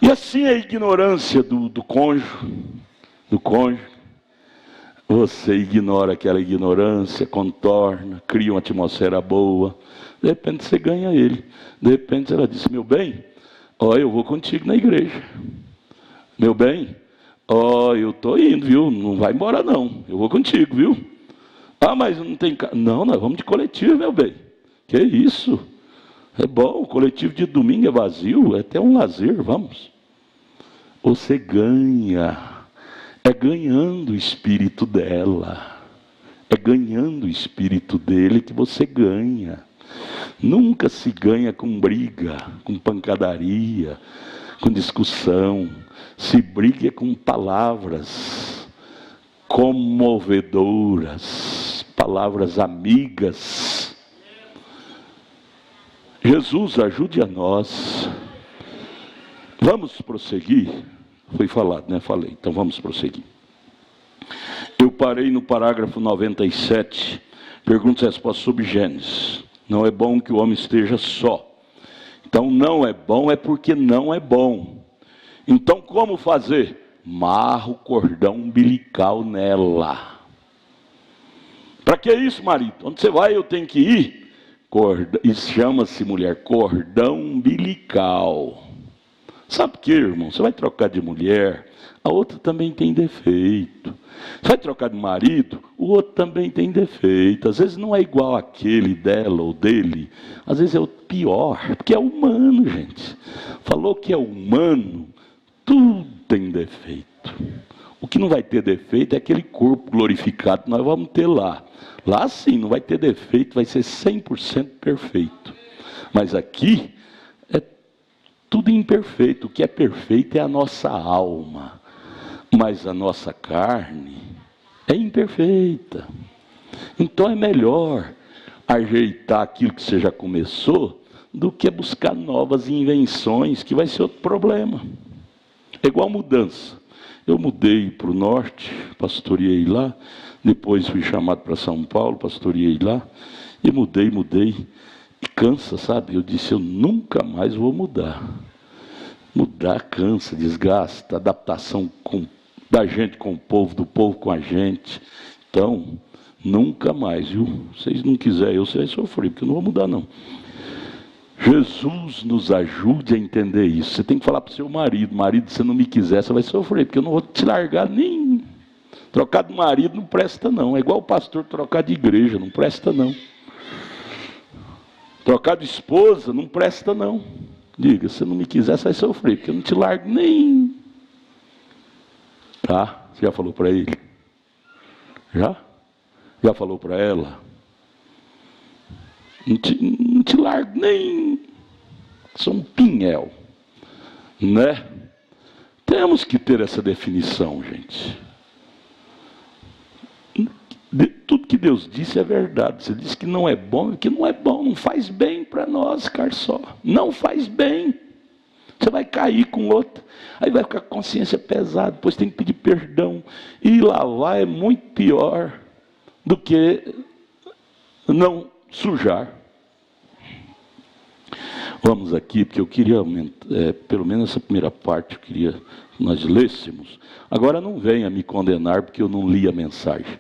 E assim é a ignorância do cônjuge, Você ignora aquela ignorância, contorna, cria uma atmosfera boa. De repente você ganha ele. De repente ela disse: meu bem, eu vou contigo na igreja. Meu bem, eu estou indo, viu? Não vai embora não, eu vou contigo, viu? Mas não tem... Não, nós vamos de coletivo, meu bem. Que isso? É bom, o coletivo de domingo é vazio, é até um lazer, vamos. Você ganha, é ganhando o espírito dela, é ganhando o espírito dele que você ganha. Nunca se ganha com briga, com pancadaria, com discussão. Se briga com palavras comovedoras, palavras amigas. Jesus, ajude a nós. Vamos prosseguir? Foi falado, né? Falei. Então vamos prosseguir. Eu parei no parágrafo 97. Perguntas e respostas sobre Gênesis. Não é bom que o homem esteja só. Então não é bom é porque não é bom. Então como fazer? Marra o cordão umbilical nela. Para que isso, marido? Onde você vai, eu tenho que ir. Isso chama-se, mulher, cordão umbilical. Sabe por quê, irmão? Você vai trocar de mulher, a outra também tem defeito. Você vai trocar de marido, o outro também tem defeito. Às vezes não é igual aquele dela ou dele. Às vezes é o pior, porque é humano, gente. Falou que é humano, tudo tem defeito. O que não vai ter defeito é aquele corpo glorificado que nós vamos ter lá. Lá sim, não vai ter defeito, vai ser 100% perfeito. Mas aqui é tudo imperfeito. O que é perfeito é a nossa alma. Mas a nossa carne é imperfeita. Então é melhor ajeitar aquilo que você já começou do que buscar novas invenções, que vai ser outro problema. É igual mudança. Eu mudei para o norte, pastoreei lá, depois fui chamado para São Paulo, pastoreei lá, e mudei, e cansa, sabe? Eu disse: eu nunca mais vou mudar. Mudar cansa, desgasta, adaptação da gente com o povo, do povo com a gente. Então, nunca mais, viu? Se vocês não quiserem, você vai sofrer, porque eu não vou mudar, não. Jesus nos ajude a entender isso. Você tem que falar para o seu marido: marido, se você não me quiser, você vai sofrer, porque eu não vou te largar nem. Trocar de marido não presta não. É igual o pastor trocar de igreja, não presta não. Trocar de esposa não presta não. Diga: se você não me quiser, você vai sofrer, porque eu não te largo nem. Tá? Você já falou para ele? Já? Já falou para ela? Não te largo nem. Sou um pinhel, né? Temos que ter essa definição, gente. Tudo que Deus disse é verdade. Você disse que não é bom, que não é bom, não faz bem para nós, ficar só. Não faz bem. Você vai cair com outro, aí vai ficar com a consciência pesada, depois tem que pedir perdão. E lavar é muito pior do que não sujar. Vamos aqui, porque eu queria aumentar, pelo menos essa primeira parte, eu queria que nós lêssemos. Agora não venha me condenar, porque eu não li a mensagem.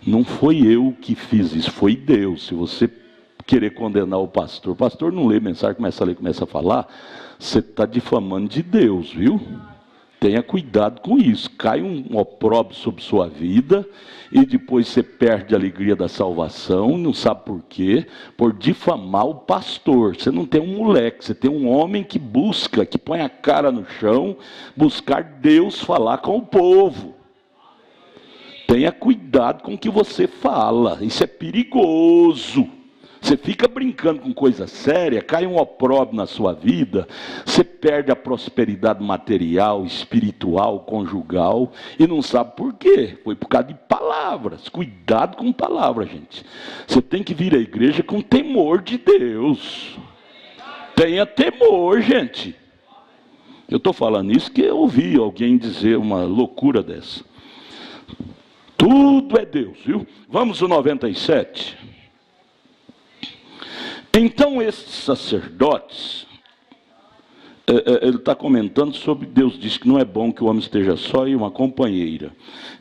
Não foi eu que fiz isso, foi Deus. Se você querer condenar o pastor não lê a mensagem, começa a ler, começa a falar, você está difamando de Deus, viu? Tenha cuidado com isso. Cai um opróbrio sobre sua vida e depois você perde a alegria da salvação, não sabe por quê, por difamar o pastor. Você não tem um moleque, você tem um homem que busca, que põe a cara no chão, buscar Deus falar com o povo. Tenha cuidado com o que você fala, isso é perigoso. Você fica brincando com coisa séria, cai um opróbrio na sua vida, você perde a prosperidade material, espiritual, conjugal, e não sabe por quê. Foi por causa de palavras. Cuidado com palavras, gente. Você tem que vir à igreja com temor de Deus. Tenha temor, gente. Eu estou falando isso porque eu ouvi alguém dizer uma loucura dessa. Tudo é Deus, viu? Vamos ao 97. Então esses sacerdotes, ele está comentando sobre Deus diz que não é bom que o homem esteja só e uma companheira.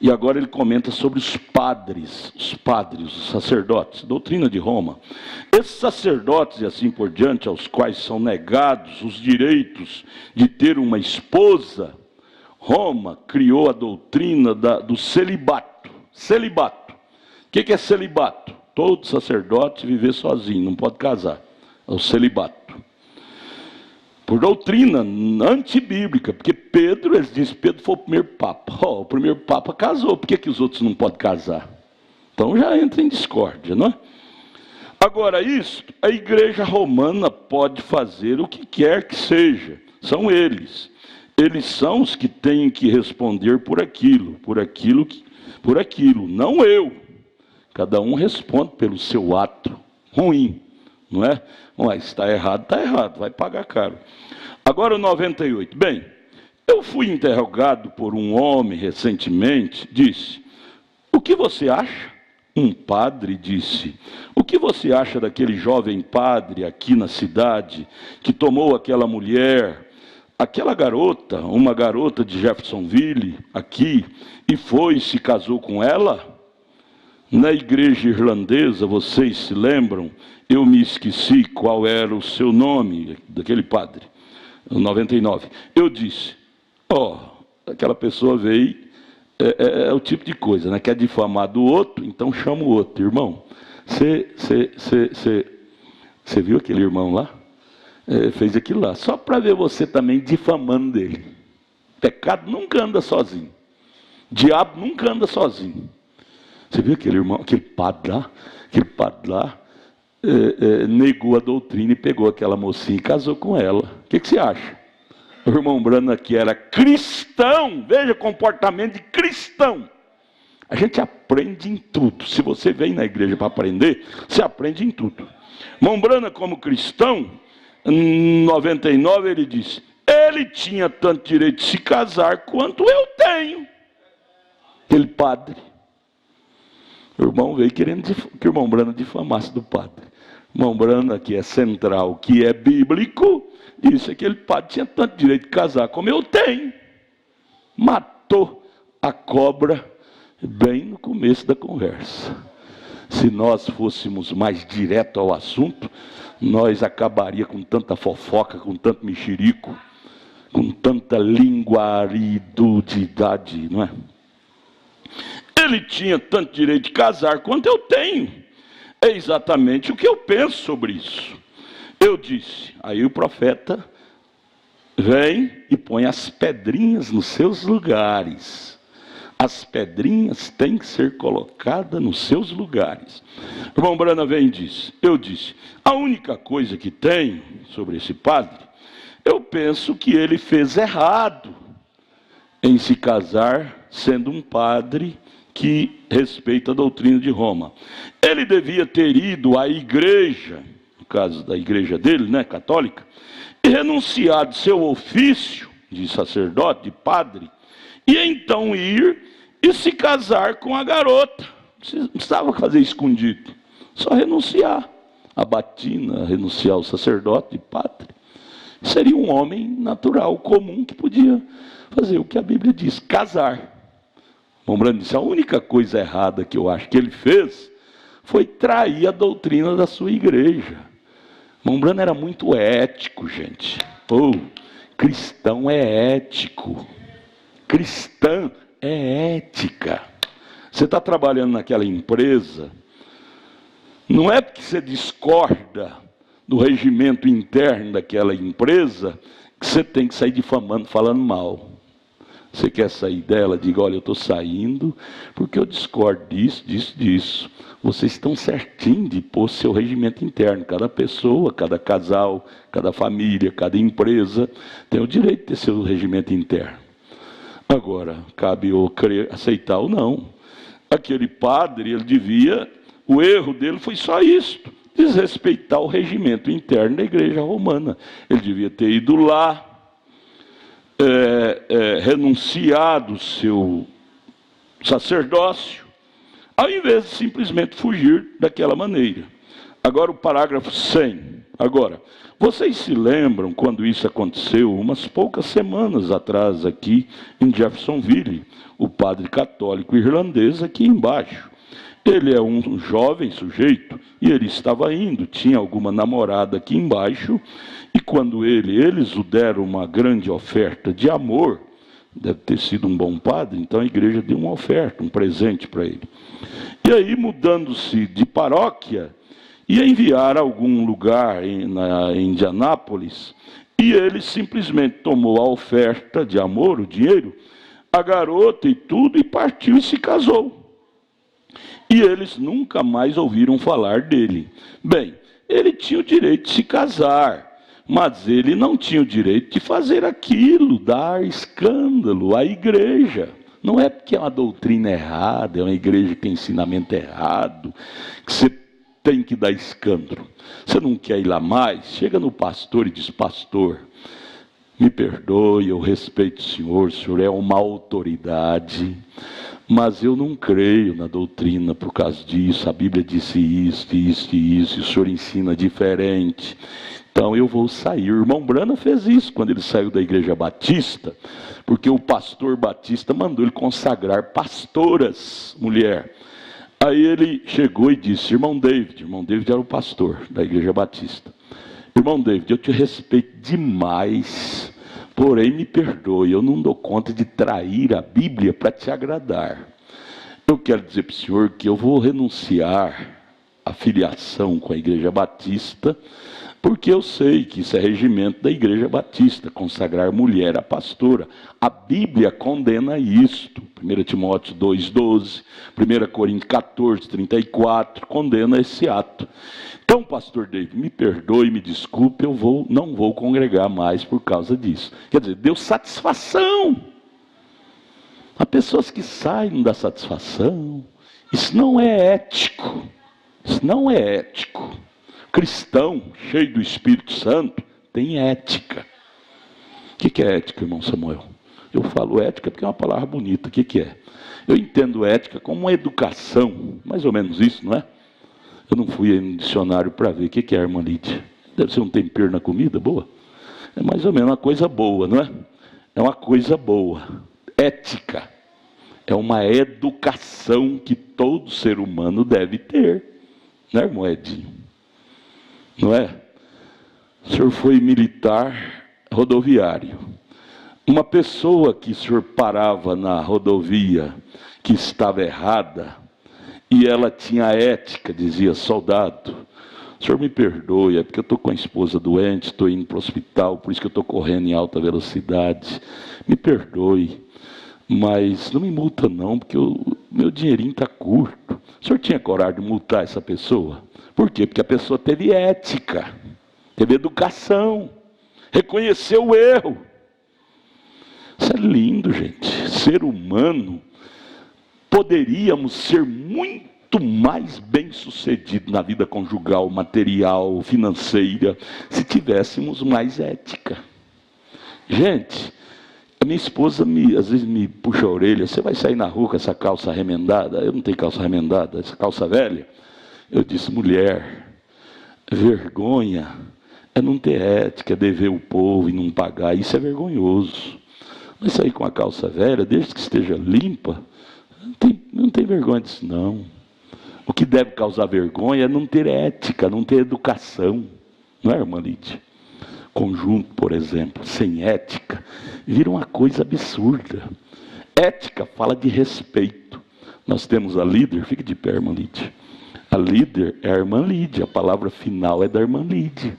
E agora ele comenta sobre os padres, os sacerdotes, doutrina de Roma. Esses sacerdotes e assim por diante, aos quais são negados os direitos de ter uma esposa, Roma criou a doutrina do celibato. Celibato. O que é celibato? Todo sacerdote viver sozinho, não pode casar. É o celibato. Por doutrina antibíblica, porque Pedro, eles dizem, Pedro foi o primeiro papa. O primeiro papa casou, por que os outros não podem casar? Então já entra em discórdia, não é? Agora isso, a igreja romana pode fazer o que quer que seja. São eles. Eles são os que têm que responder por aquilo, não eu. Cada um responde pelo seu ato ruim, não é? Mas está errado, vai pagar caro. Agora o 98. Bem, eu fui interrogado por um homem recentemente, disse, o que você acha? Um padre disse, o que você acha daquele jovem padre aqui na cidade, que tomou aquela mulher, aquela garota, uma garota de Jeffersonville, aqui, e foi e se casou com ela? Na igreja irlandesa, vocês se lembram? Eu me esqueci qual era o seu nome, daquele padre. 99. Eu disse, aquela pessoa veio, é o tipo de coisa, né? Quer difamar do outro, então chama o outro. Irmão, você viu aquele irmão lá? Fez aquilo lá, só para ver você também difamando dele. Pecado nunca anda sozinho. Diabo nunca anda sozinho. Você viu aquele irmão, aquele padre lá, negou a doutrina e pegou aquela mocinha e casou com ela. O que você acha? O irmão Brana aqui era cristão, veja o comportamento de cristão. A gente aprende em tudo. Se você vem na igreja para aprender, você aprende em tudo. Irmão Brana, como cristão, em 99 ele disse, ele tinha tanto direito de se casar quanto eu tenho. Aquele padre. O irmão veio querendo que o irmão Brana difamasse do padre. O irmão Brana, que é central, que é bíblico, disse que aquele padre tinha tanto direito de casar como eu tenho. Matou a cobra bem no começo da conversa. Se nós fôssemos mais direto ao assunto, nós acabaria com tanta fofoca, com tanto mexerico, com tanta linguaridudidade, não é? Ele tinha tanto direito de casar quanto eu tenho. É exatamente o que eu penso sobre isso. Eu disse, aí o profeta vem e põe as pedrinhas nos seus lugares. As pedrinhas têm que ser colocadas nos seus lugares. O irmão Brana vem e diz, eu disse, a única coisa que tem sobre esse padre, eu penso que ele fez errado em se casar sendo um padre que respeita a doutrina de Roma. Ele devia ter ido à igreja, no caso da igreja dele, né, católica, e renunciado seu ofício de sacerdote, de padre, e então ir e se casar com a garota. Não precisava fazer escondido, só renunciar a batina, renunciar ao sacerdote, de padre. Seria um homem natural, comum, que podia fazer o que a Bíblia diz, casar. O Brano disse, a única coisa errada que eu acho que ele fez foi trair a doutrina da sua igreja. O Brano era muito ético, gente. Cristão é ético. Cristã é ética. Você está trabalhando naquela empresa, não é porque você discorda do regimento interno daquela empresa que você tem que sair difamando, falando mal. Você quer sair dela, diga, olha, eu estou saindo porque eu discordo disso. Vocês estão certinho de pôr seu regimento interno. Cada pessoa, cada casal, cada família, cada empresa tem o direito de ter seu regimento interno. Agora, cabe eu aceitar ou não. Aquele padre, ele devia, o erro dele foi só isto, desrespeitar o regimento interno da igreja romana. Ele devia ter ido lá, renunciado o seu sacerdócio, ao invés de simplesmente fugir daquela maneira. Agora o parágrafo 100. Agora, vocês se lembram quando isso aconteceu, umas poucas semanas atrás aqui em Jeffersonville, o padre católico irlandês aqui embaixo. Ele é um jovem sujeito e ele estava indo, tinha alguma namorada aqui embaixo, e quando eles o deram uma grande oferta de amor, deve ter sido um bom padre, então a igreja deu uma oferta, um presente para ele. E aí, mudando-se de paróquia, ia enviar a algum lugar em Indianápolis, e ele simplesmente tomou a oferta de amor, o dinheiro, a garota e tudo, e partiu e se casou. E eles nunca mais ouviram falar dele. Bem, ele tinha o direito de se casar, mas ele não tinha o direito de fazer aquilo, dar escândalo à igreja. Não é porque é uma doutrina errada, é uma igreja que tem ensinamento errado, que você tem que dar escândalo. Você não quer ir lá mais? Chega no pastor e diz, pastor, me perdoe, eu respeito o senhor é uma autoridade, mas eu não creio na doutrina por causa disso, a Bíblia disse isso, e o senhor ensina diferente, então eu vou sair. O irmão Brana fez isso quando ele saiu da igreja batista, porque o pastor batista mandou ele consagrar pastoras, mulher. Aí ele chegou e disse, irmão David era o pastor da igreja batista, irmão David, eu te respeito demais, porém me perdoe, eu não dou conta de trair a Bíblia para te agradar. Eu quero dizer para o senhor que eu vou renunciar à filiação com a igreja batista, porque eu sei que isso é regimento da igreja batista, consagrar mulher a pastora. A Bíblia condena isto. 1 Timóteo 2,12, 1 Coríntios 14,34, condena esse ato. Então, pastor David, me perdoe, me desculpe, eu não vou congregar mais por causa disso. Quer dizer, deu satisfação. Há pessoas que saem e não dão satisfação. Isso não é ético. Isso não é ético. Cristão, cheio do Espírito Santo, tem ética. O que é ética, irmão Samuel? Eu falo ética porque é uma palavra bonita. O que é? Eu entendo ética como uma educação, mais ou menos isso, não é? Eu não fui aí no dicionário para ver o que é, irmã Lídia. Deve ser um tempero na comida, boa? É mais ou menos uma coisa boa, não é? É uma coisa boa. Ética. é uma educação que todo ser humano deve ter. Né, irmão Edinho? Não é? O senhor foi militar rodoviário. Uma pessoa que o senhor parava na rodovia que estava errada, e ela tinha ética, dizia: soldado, o senhor me perdoe, é porque eu estou com a esposa doente, estou indo para o hospital, por isso que eu estou correndo em alta velocidade. Me perdoe, mas não me multa não, porque meu dinheirinho está curto. O senhor tinha coragem de multar essa pessoa? Por quê? Porque a pessoa teve ética, teve educação, reconheceu o erro. Isso é lindo, gente. Ser humano, poderíamos ser muito mais bem-sucedidos na vida conjugal, material, financeira, se tivéssemos mais ética. Gente, a minha esposa às vezes me puxa a orelha: você vai sair na rua com essa calça remendada? Eu não tenho calça remendada, essa calça velha. Eu disse: mulher, vergonha é não ter ética, é dever o povo e não pagar. Isso é vergonhoso. Mas sair com a calça velha, desde que esteja limpa, não tem vergonha disso não. O que deve causar vergonha é não ter ética, não ter educação. Não é, irmã Lídia? Conjunto, por exemplo, sem ética, vira uma coisa absurda. Ética fala de respeito. Nós temos a líder, fique de pé, irmã Lídia. A líder é a irmã Lídia, a palavra final é da irmã Lídia.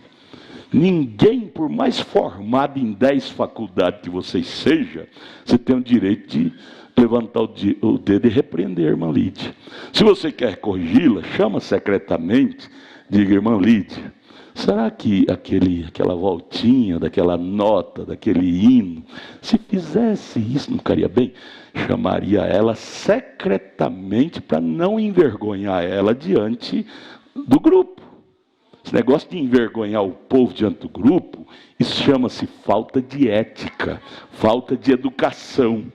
Ninguém, por mais formado em 10 faculdades que você seja, você tem o direito de levantar o dedo e repreender a irmã Lídia. Se você quer corrigi-la, chama secretamente, diga: irmã Lídia, será que aquela voltinha, daquela nota, daquele hino, se fizesse isso, não ficaria bem? Chamaria ela secretamente para não envergonhar ela diante do grupo. Esse negócio de envergonhar o povo diante do grupo, isso chama-se falta de ética, falta de educação.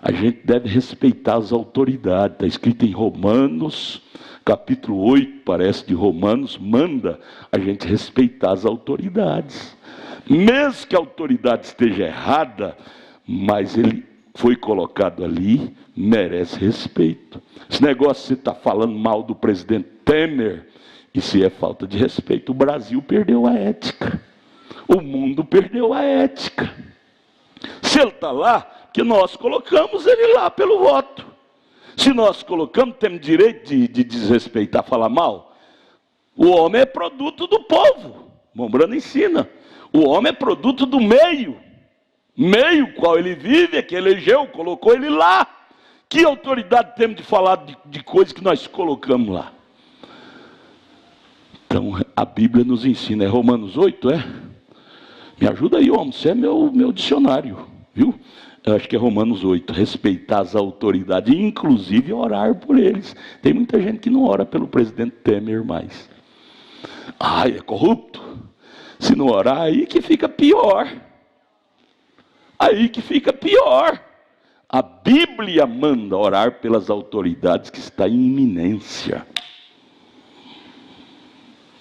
A gente deve respeitar as autoridades. Está escrito em Romanos, capítulo 8, parece, de Romanos, manda a gente respeitar as autoridades. Mesmo que a autoridade esteja errada, mas ele foi colocado ali, merece respeito. Esse negócio de você estar falando mal do presidente Temer, isso é falta de respeito. O Brasil perdeu a ética. O mundo perdeu a ética. Se ele está lá, que nós colocamos ele lá pelo voto. Se nós colocamos, temos direito de desrespeitar, falar mal. O homem é produto do povo. Mombrano ensina. O homem é produto do meio. Meio qual ele vive, é que elegeu, colocou ele lá. Que autoridade temos de falar de coisas que nós colocamos lá? Então, a Bíblia nos ensina, é Romanos 8, é? Me ajuda aí, homem, você é meu dicionário, viu? Eu acho que é Romanos 8, respeitar as autoridades, inclusive orar por eles. Tem muita gente que não ora pelo presidente Temer mais. Ai, é corrupto. Se não orar, aí que fica pior. Aí que fica pior. A Bíblia manda orar pelas autoridades que está em iminência.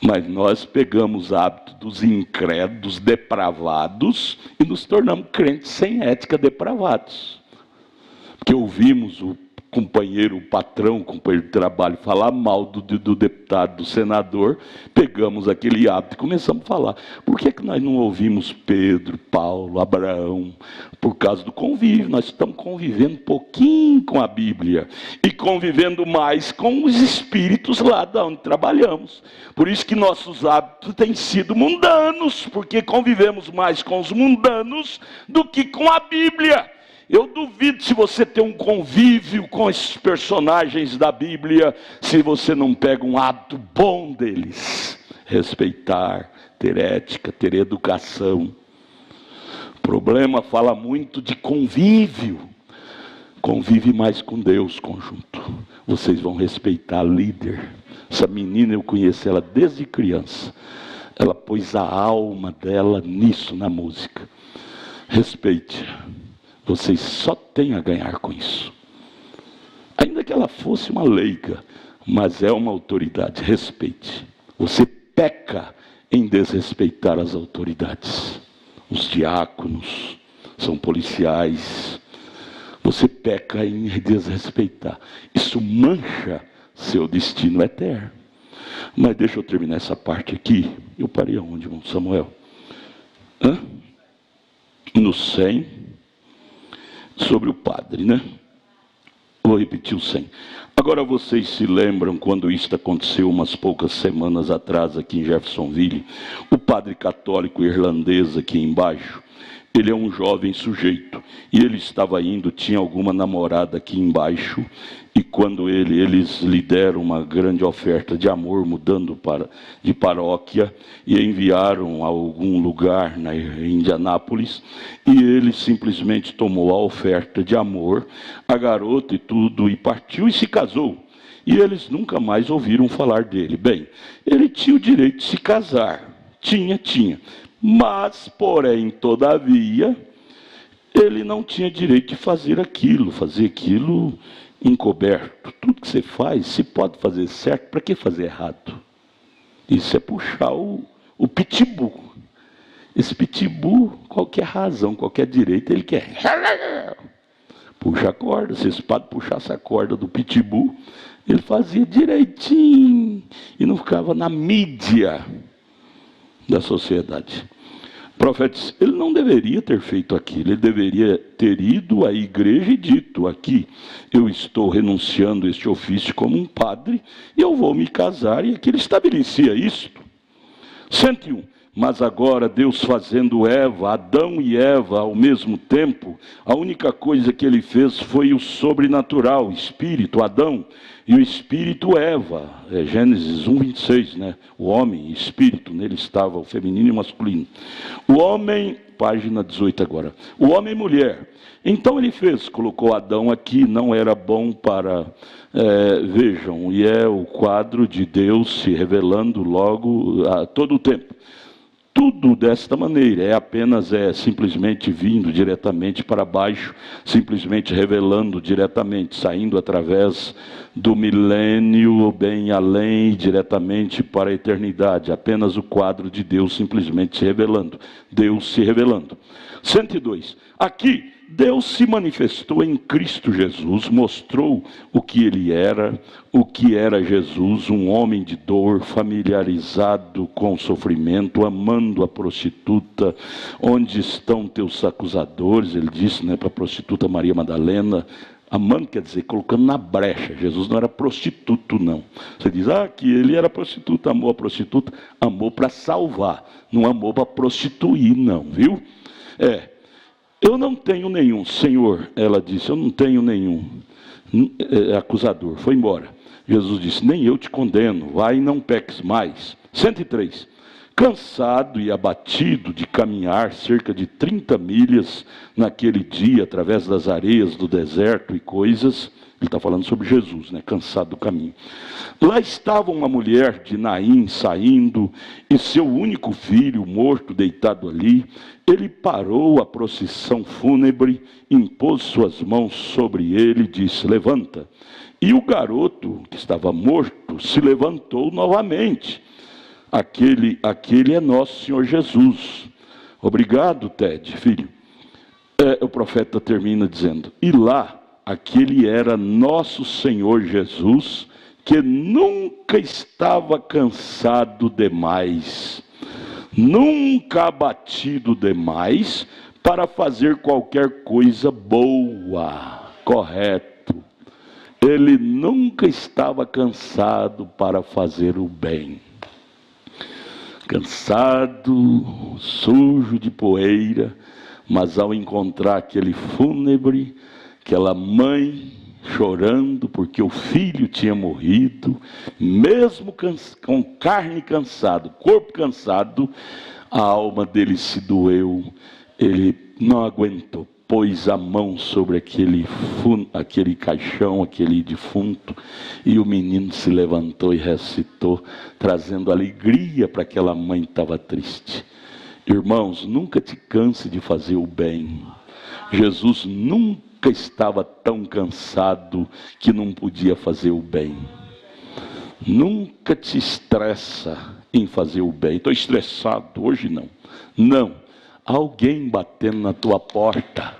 Mas nós pegamos o hábito dos incrédulos depravados e nos tornamos crentes sem ética depravados. Porque ouvimos o companheiro, o patrão, o companheiro de trabalho falar mal do deputado, do senador, pegamos aquele hábito e começamos a falar. Por que nós não ouvimos Pedro, Paulo, Abraão? Por causa do convívio. Nós estamos convivendo um pouquinho com a Bíblia e convivendo mais com os espíritos lá de onde trabalhamos. Por isso que nossos hábitos têm sido mundanos, porque convivemos mais com os mundanos do que com a Bíblia. Eu duvido se você tem um convívio com esses personagens da Bíblia, se você não pega um hábito bom deles. Respeitar, ter ética, ter educação. O problema fala muito de convívio. Convive mais com Deus, conjunto. Vocês vão respeitar a líder. Essa menina, eu conheci ela desde criança. Ela pôs a alma dela nisso, na música. Respeite. Vocês só têm a ganhar com isso. Ainda que ela fosse uma leiga, mas é uma autoridade, respeite. Você peca em desrespeitar as autoridades. Os diáconos são policiais. você peca em desrespeitar. Isso mancha seu destino eterno. Mas deixa eu terminar essa parte aqui. Eu parei aonde, irmão Samuel? No 100, sobre o padre, né? Vou repetir o 100. Agora vocês se lembram quando isso aconteceu umas poucas semanas atrás aqui em Jeffersonville? O padre católico irlandês aqui embaixo, ele é um jovem sujeito, e ele estava indo, tinha alguma namorada aqui embaixo, e quando eles lhe deram uma grande oferta de amor, mudando de paróquia, e enviaram a algum lugar em Indianápolis, e ele simplesmente tomou a oferta de amor, a garota e tudo, e partiu e se casou. E eles nunca mais ouviram falar dele. Bem, ele tinha o direito de se casar, tinha. Mas, porém, todavia, ele não tinha direito de fazer aquilo encoberto. Tudo que você faz, se pode fazer certo, para que fazer errado? Isso é puxar o pitbull. Esse pitbull, qualquer razão, qualquer direito, ele quer. Puxa a corda, se esse padre puxasse a corda do pitbull, ele fazia direitinho e não ficava na mídia da sociedade. O profeta disse, ele não deveria ter feito aquilo, ele deveria ter ido à igreja e dito, aqui eu estou renunciando a este ofício como um padre, e eu vou me casar, e aqui ele estabelecia isto. 101. Mas agora Deus fazendo Adão e Eva ao mesmo tempo, a única coisa que ele fez foi o sobrenatural, o espírito, Adão, e o espírito Eva, Gênesis 1:26, né? O homem, espírito, nele estava o feminino e o masculino. O homem, página 18 agora, o homem e mulher. Então ele colocou Adão aqui, não era bom para, vejam, e é o quadro de Deus se revelando logo a todo o tempo. Tudo desta maneira, simplesmente vindo diretamente para baixo, simplesmente revelando diretamente, saindo através do milênio, bem além, diretamente para a eternidade. Apenas o quadro de Deus simplesmente se revelando. Deus se revelando. 102. Aqui, Deus se manifestou em Cristo Jesus, mostrou o que ele era, o que era Jesus, um homem de dor, familiarizado com o sofrimento, amando a prostituta. Onde estão teus acusadores? Ele disse, né, para a prostituta Maria Madalena. Amando quer dizer, colocando na brecha. Jesus não era prostituto, não. Você diz, que ele era prostituta, amou a prostituta, amou para salvar, não amou para prostituir, não, viu? Eu não tenho nenhum, Senhor, ela disse, eu não tenho nenhum acusador, foi embora. Jesus disse, nem eu te condeno, vai e não peques mais. 103. Cansado e abatido de caminhar cerca de 30 milhas naquele dia, através das areias do deserto e coisas, ele está falando sobre Jesus, né? Cansado do caminho. Lá estava uma mulher de Naim saindo, e seu único filho morto, deitado ali. Ele parou a procissão fúnebre, impôs suas mãos sobre ele e disse, levanta. E o garoto, que estava morto, se levantou novamente. Aquele é nosso Senhor Jesus. Obrigado, Ted, filho. O profeta termina dizendo, e lá, aquele era nosso Senhor Jesus, que nunca estava cansado demais, nunca abatido demais, para fazer qualquer coisa boa, correto. Ele nunca estava cansado para fazer o bem. Cansado, sujo de poeira, mas ao encontrar aquele fúnebre, aquela mãe chorando porque o filho tinha morrido, mesmo com carne cansada, corpo cansado, a alma dele se doeu, ele não aguentou, pôs a mão sobre aquele caixão, aquele defunto, e o menino se levantou e recitou, trazendo alegria para aquela mãe que estava triste. Irmãos, nunca te canse de fazer o bem. Jesus nunca estava tão cansado que não podia fazer o bem. Nunca te estressa em fazer o bem. Estou estressado, hoje não. Não. Alguém batendo na tua porta.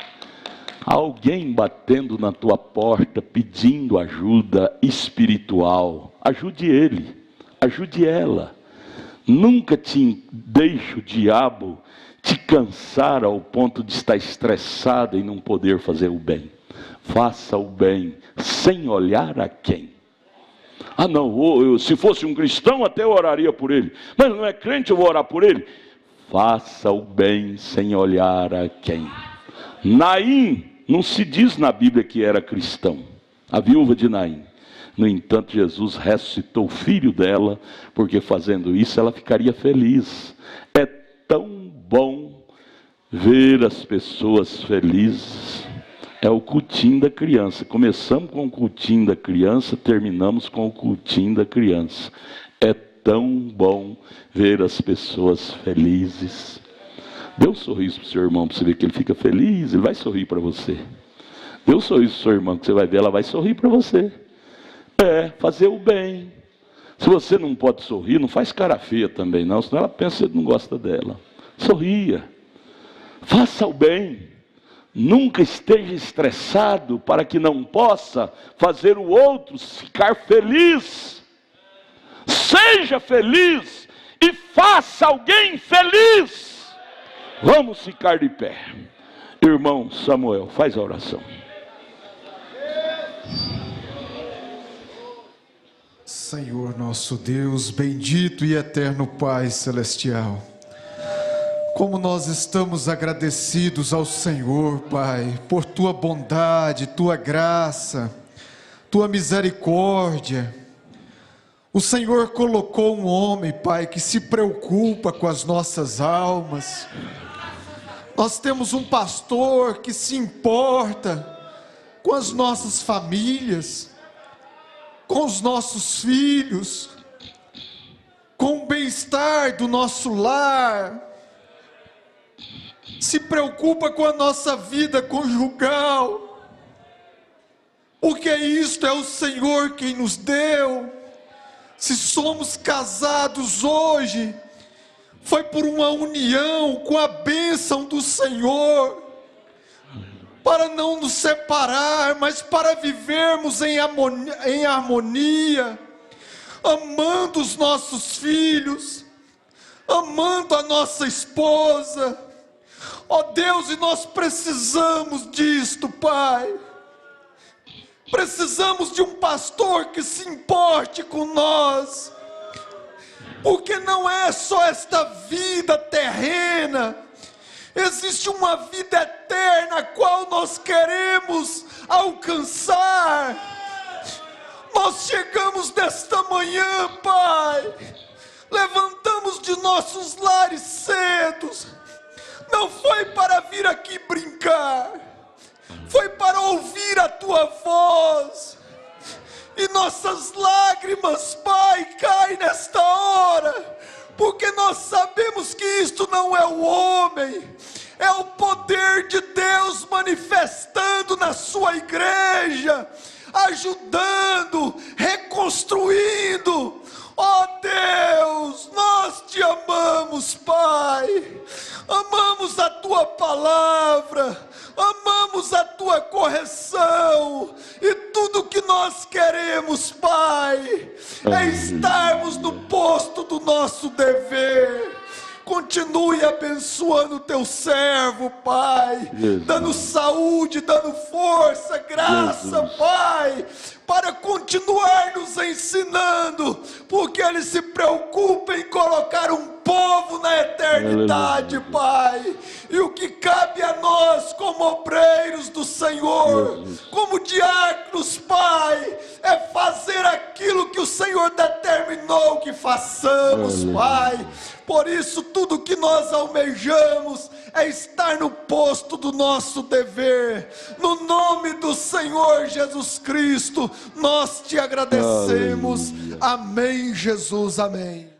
Alguém batendo na tua porta, pedindo ajuda espiritual, ajude ele, ajude ela. Nunca te deixe o diabo te cansar ao ponto de estar estressado e não poder fazer o bem. Faça o bem sem olhar a quem. Ah não, se fosse um cristão até eu oraria por ele, mas não é crente, eu vou orar por ele. Faça o bem sem olhar a quem. Naim, não se diz na Bíblia que era cristão, a viúva de Naim. No entanto, Jesus ressuscitou o filho dela, porque fazendo isso ela ficaria feliz. É tão bom ver as pessoas felizes. É o cultinho da criança. Começamos com o cultinho da criança, terminamos com o cultinho da criança. É tão bom ver as pessoas felizes. Dê um sorriso para o seu irmão, para você ver que ele fica feliz, ele vai sorrir para você. Dê um sorriso para o seu irmão, que você vai ver, ela vai sorrir para você. Fazer o bem. Se você não pode sorrir, não faz cara feia também não, senão ela pensa que você não gosta dela. Sorria. Faça o bem. Nunca esteja estressado para que não possa fazer o outro ficar feliz. Seja feliz e faça alguém feliz. Vamos ficar de pé. Irmão Samuel, faz a oração. Senhor nosso Deus, bendito e eterno Pai Celestial, como nós estamos agradecidos ao Senhor, Pai, por Tua bondade, Tua graça, Tua misericórdia. O Senhor colocou um homem, Pai, que se preocupa com as nossas almas. Nós temos um pastor que se importa com as nossas famílias, com os nossos filhos, com o bem-estar do nosso lar, se preocupa com a nossa vida conjugal, porque isto é o Senhor quem nos deu. Se somos casados hoje, foi por uma união com a bênção do Senhor, para não nos separar, mas para vivermos em harmonia, amando os nossos filhos, amando a nossa esposa. Ó Deus, e nós precisamos disto, Pai. Precisamos de um pastor que se importe com nós, porque não é só esta vida terrena, existe uma vida eterna a qual nós queremos alcançar. Nós chegamos nesta manhã, Pai, levantamos de nossos lares cedos, não foi para vir aqui brincar, foi para ouvir a Tua voz. E nossas lágrimas, Pai, caem nesta hora, porque nós sabemos que isto não é o homem, é o poder de Deus manifestando na sua igreja, ajudando, reconstruindo. Ó Deus, nós te amamos, Pai, amamos a Tua palavra, amamos a Tua correção, e tudo que nós queremos, Pai, é estarmos no posto do nosso dever. Continue abençoando o Teu servo, Pai, Jesus. Dando saúde, dando força, graça, Jesus. Pai, para continuar nos ensinando, porque Ele se preocupa em colocar um povo na eternidade, Aleluia. Pai. E o que cabe a nós como obreiros do Senhor, Jesus. como diáconos, Pai, é fazer aquilo que o Senhor determinou que façamos, Aleluia. Pai. Por isso, tudo que nós almejamos é estar no posto do nosso dever. No nome do Senhor Jesus Cristo, nós te agradecemos. Aleluia. Amém, Jesus, amém.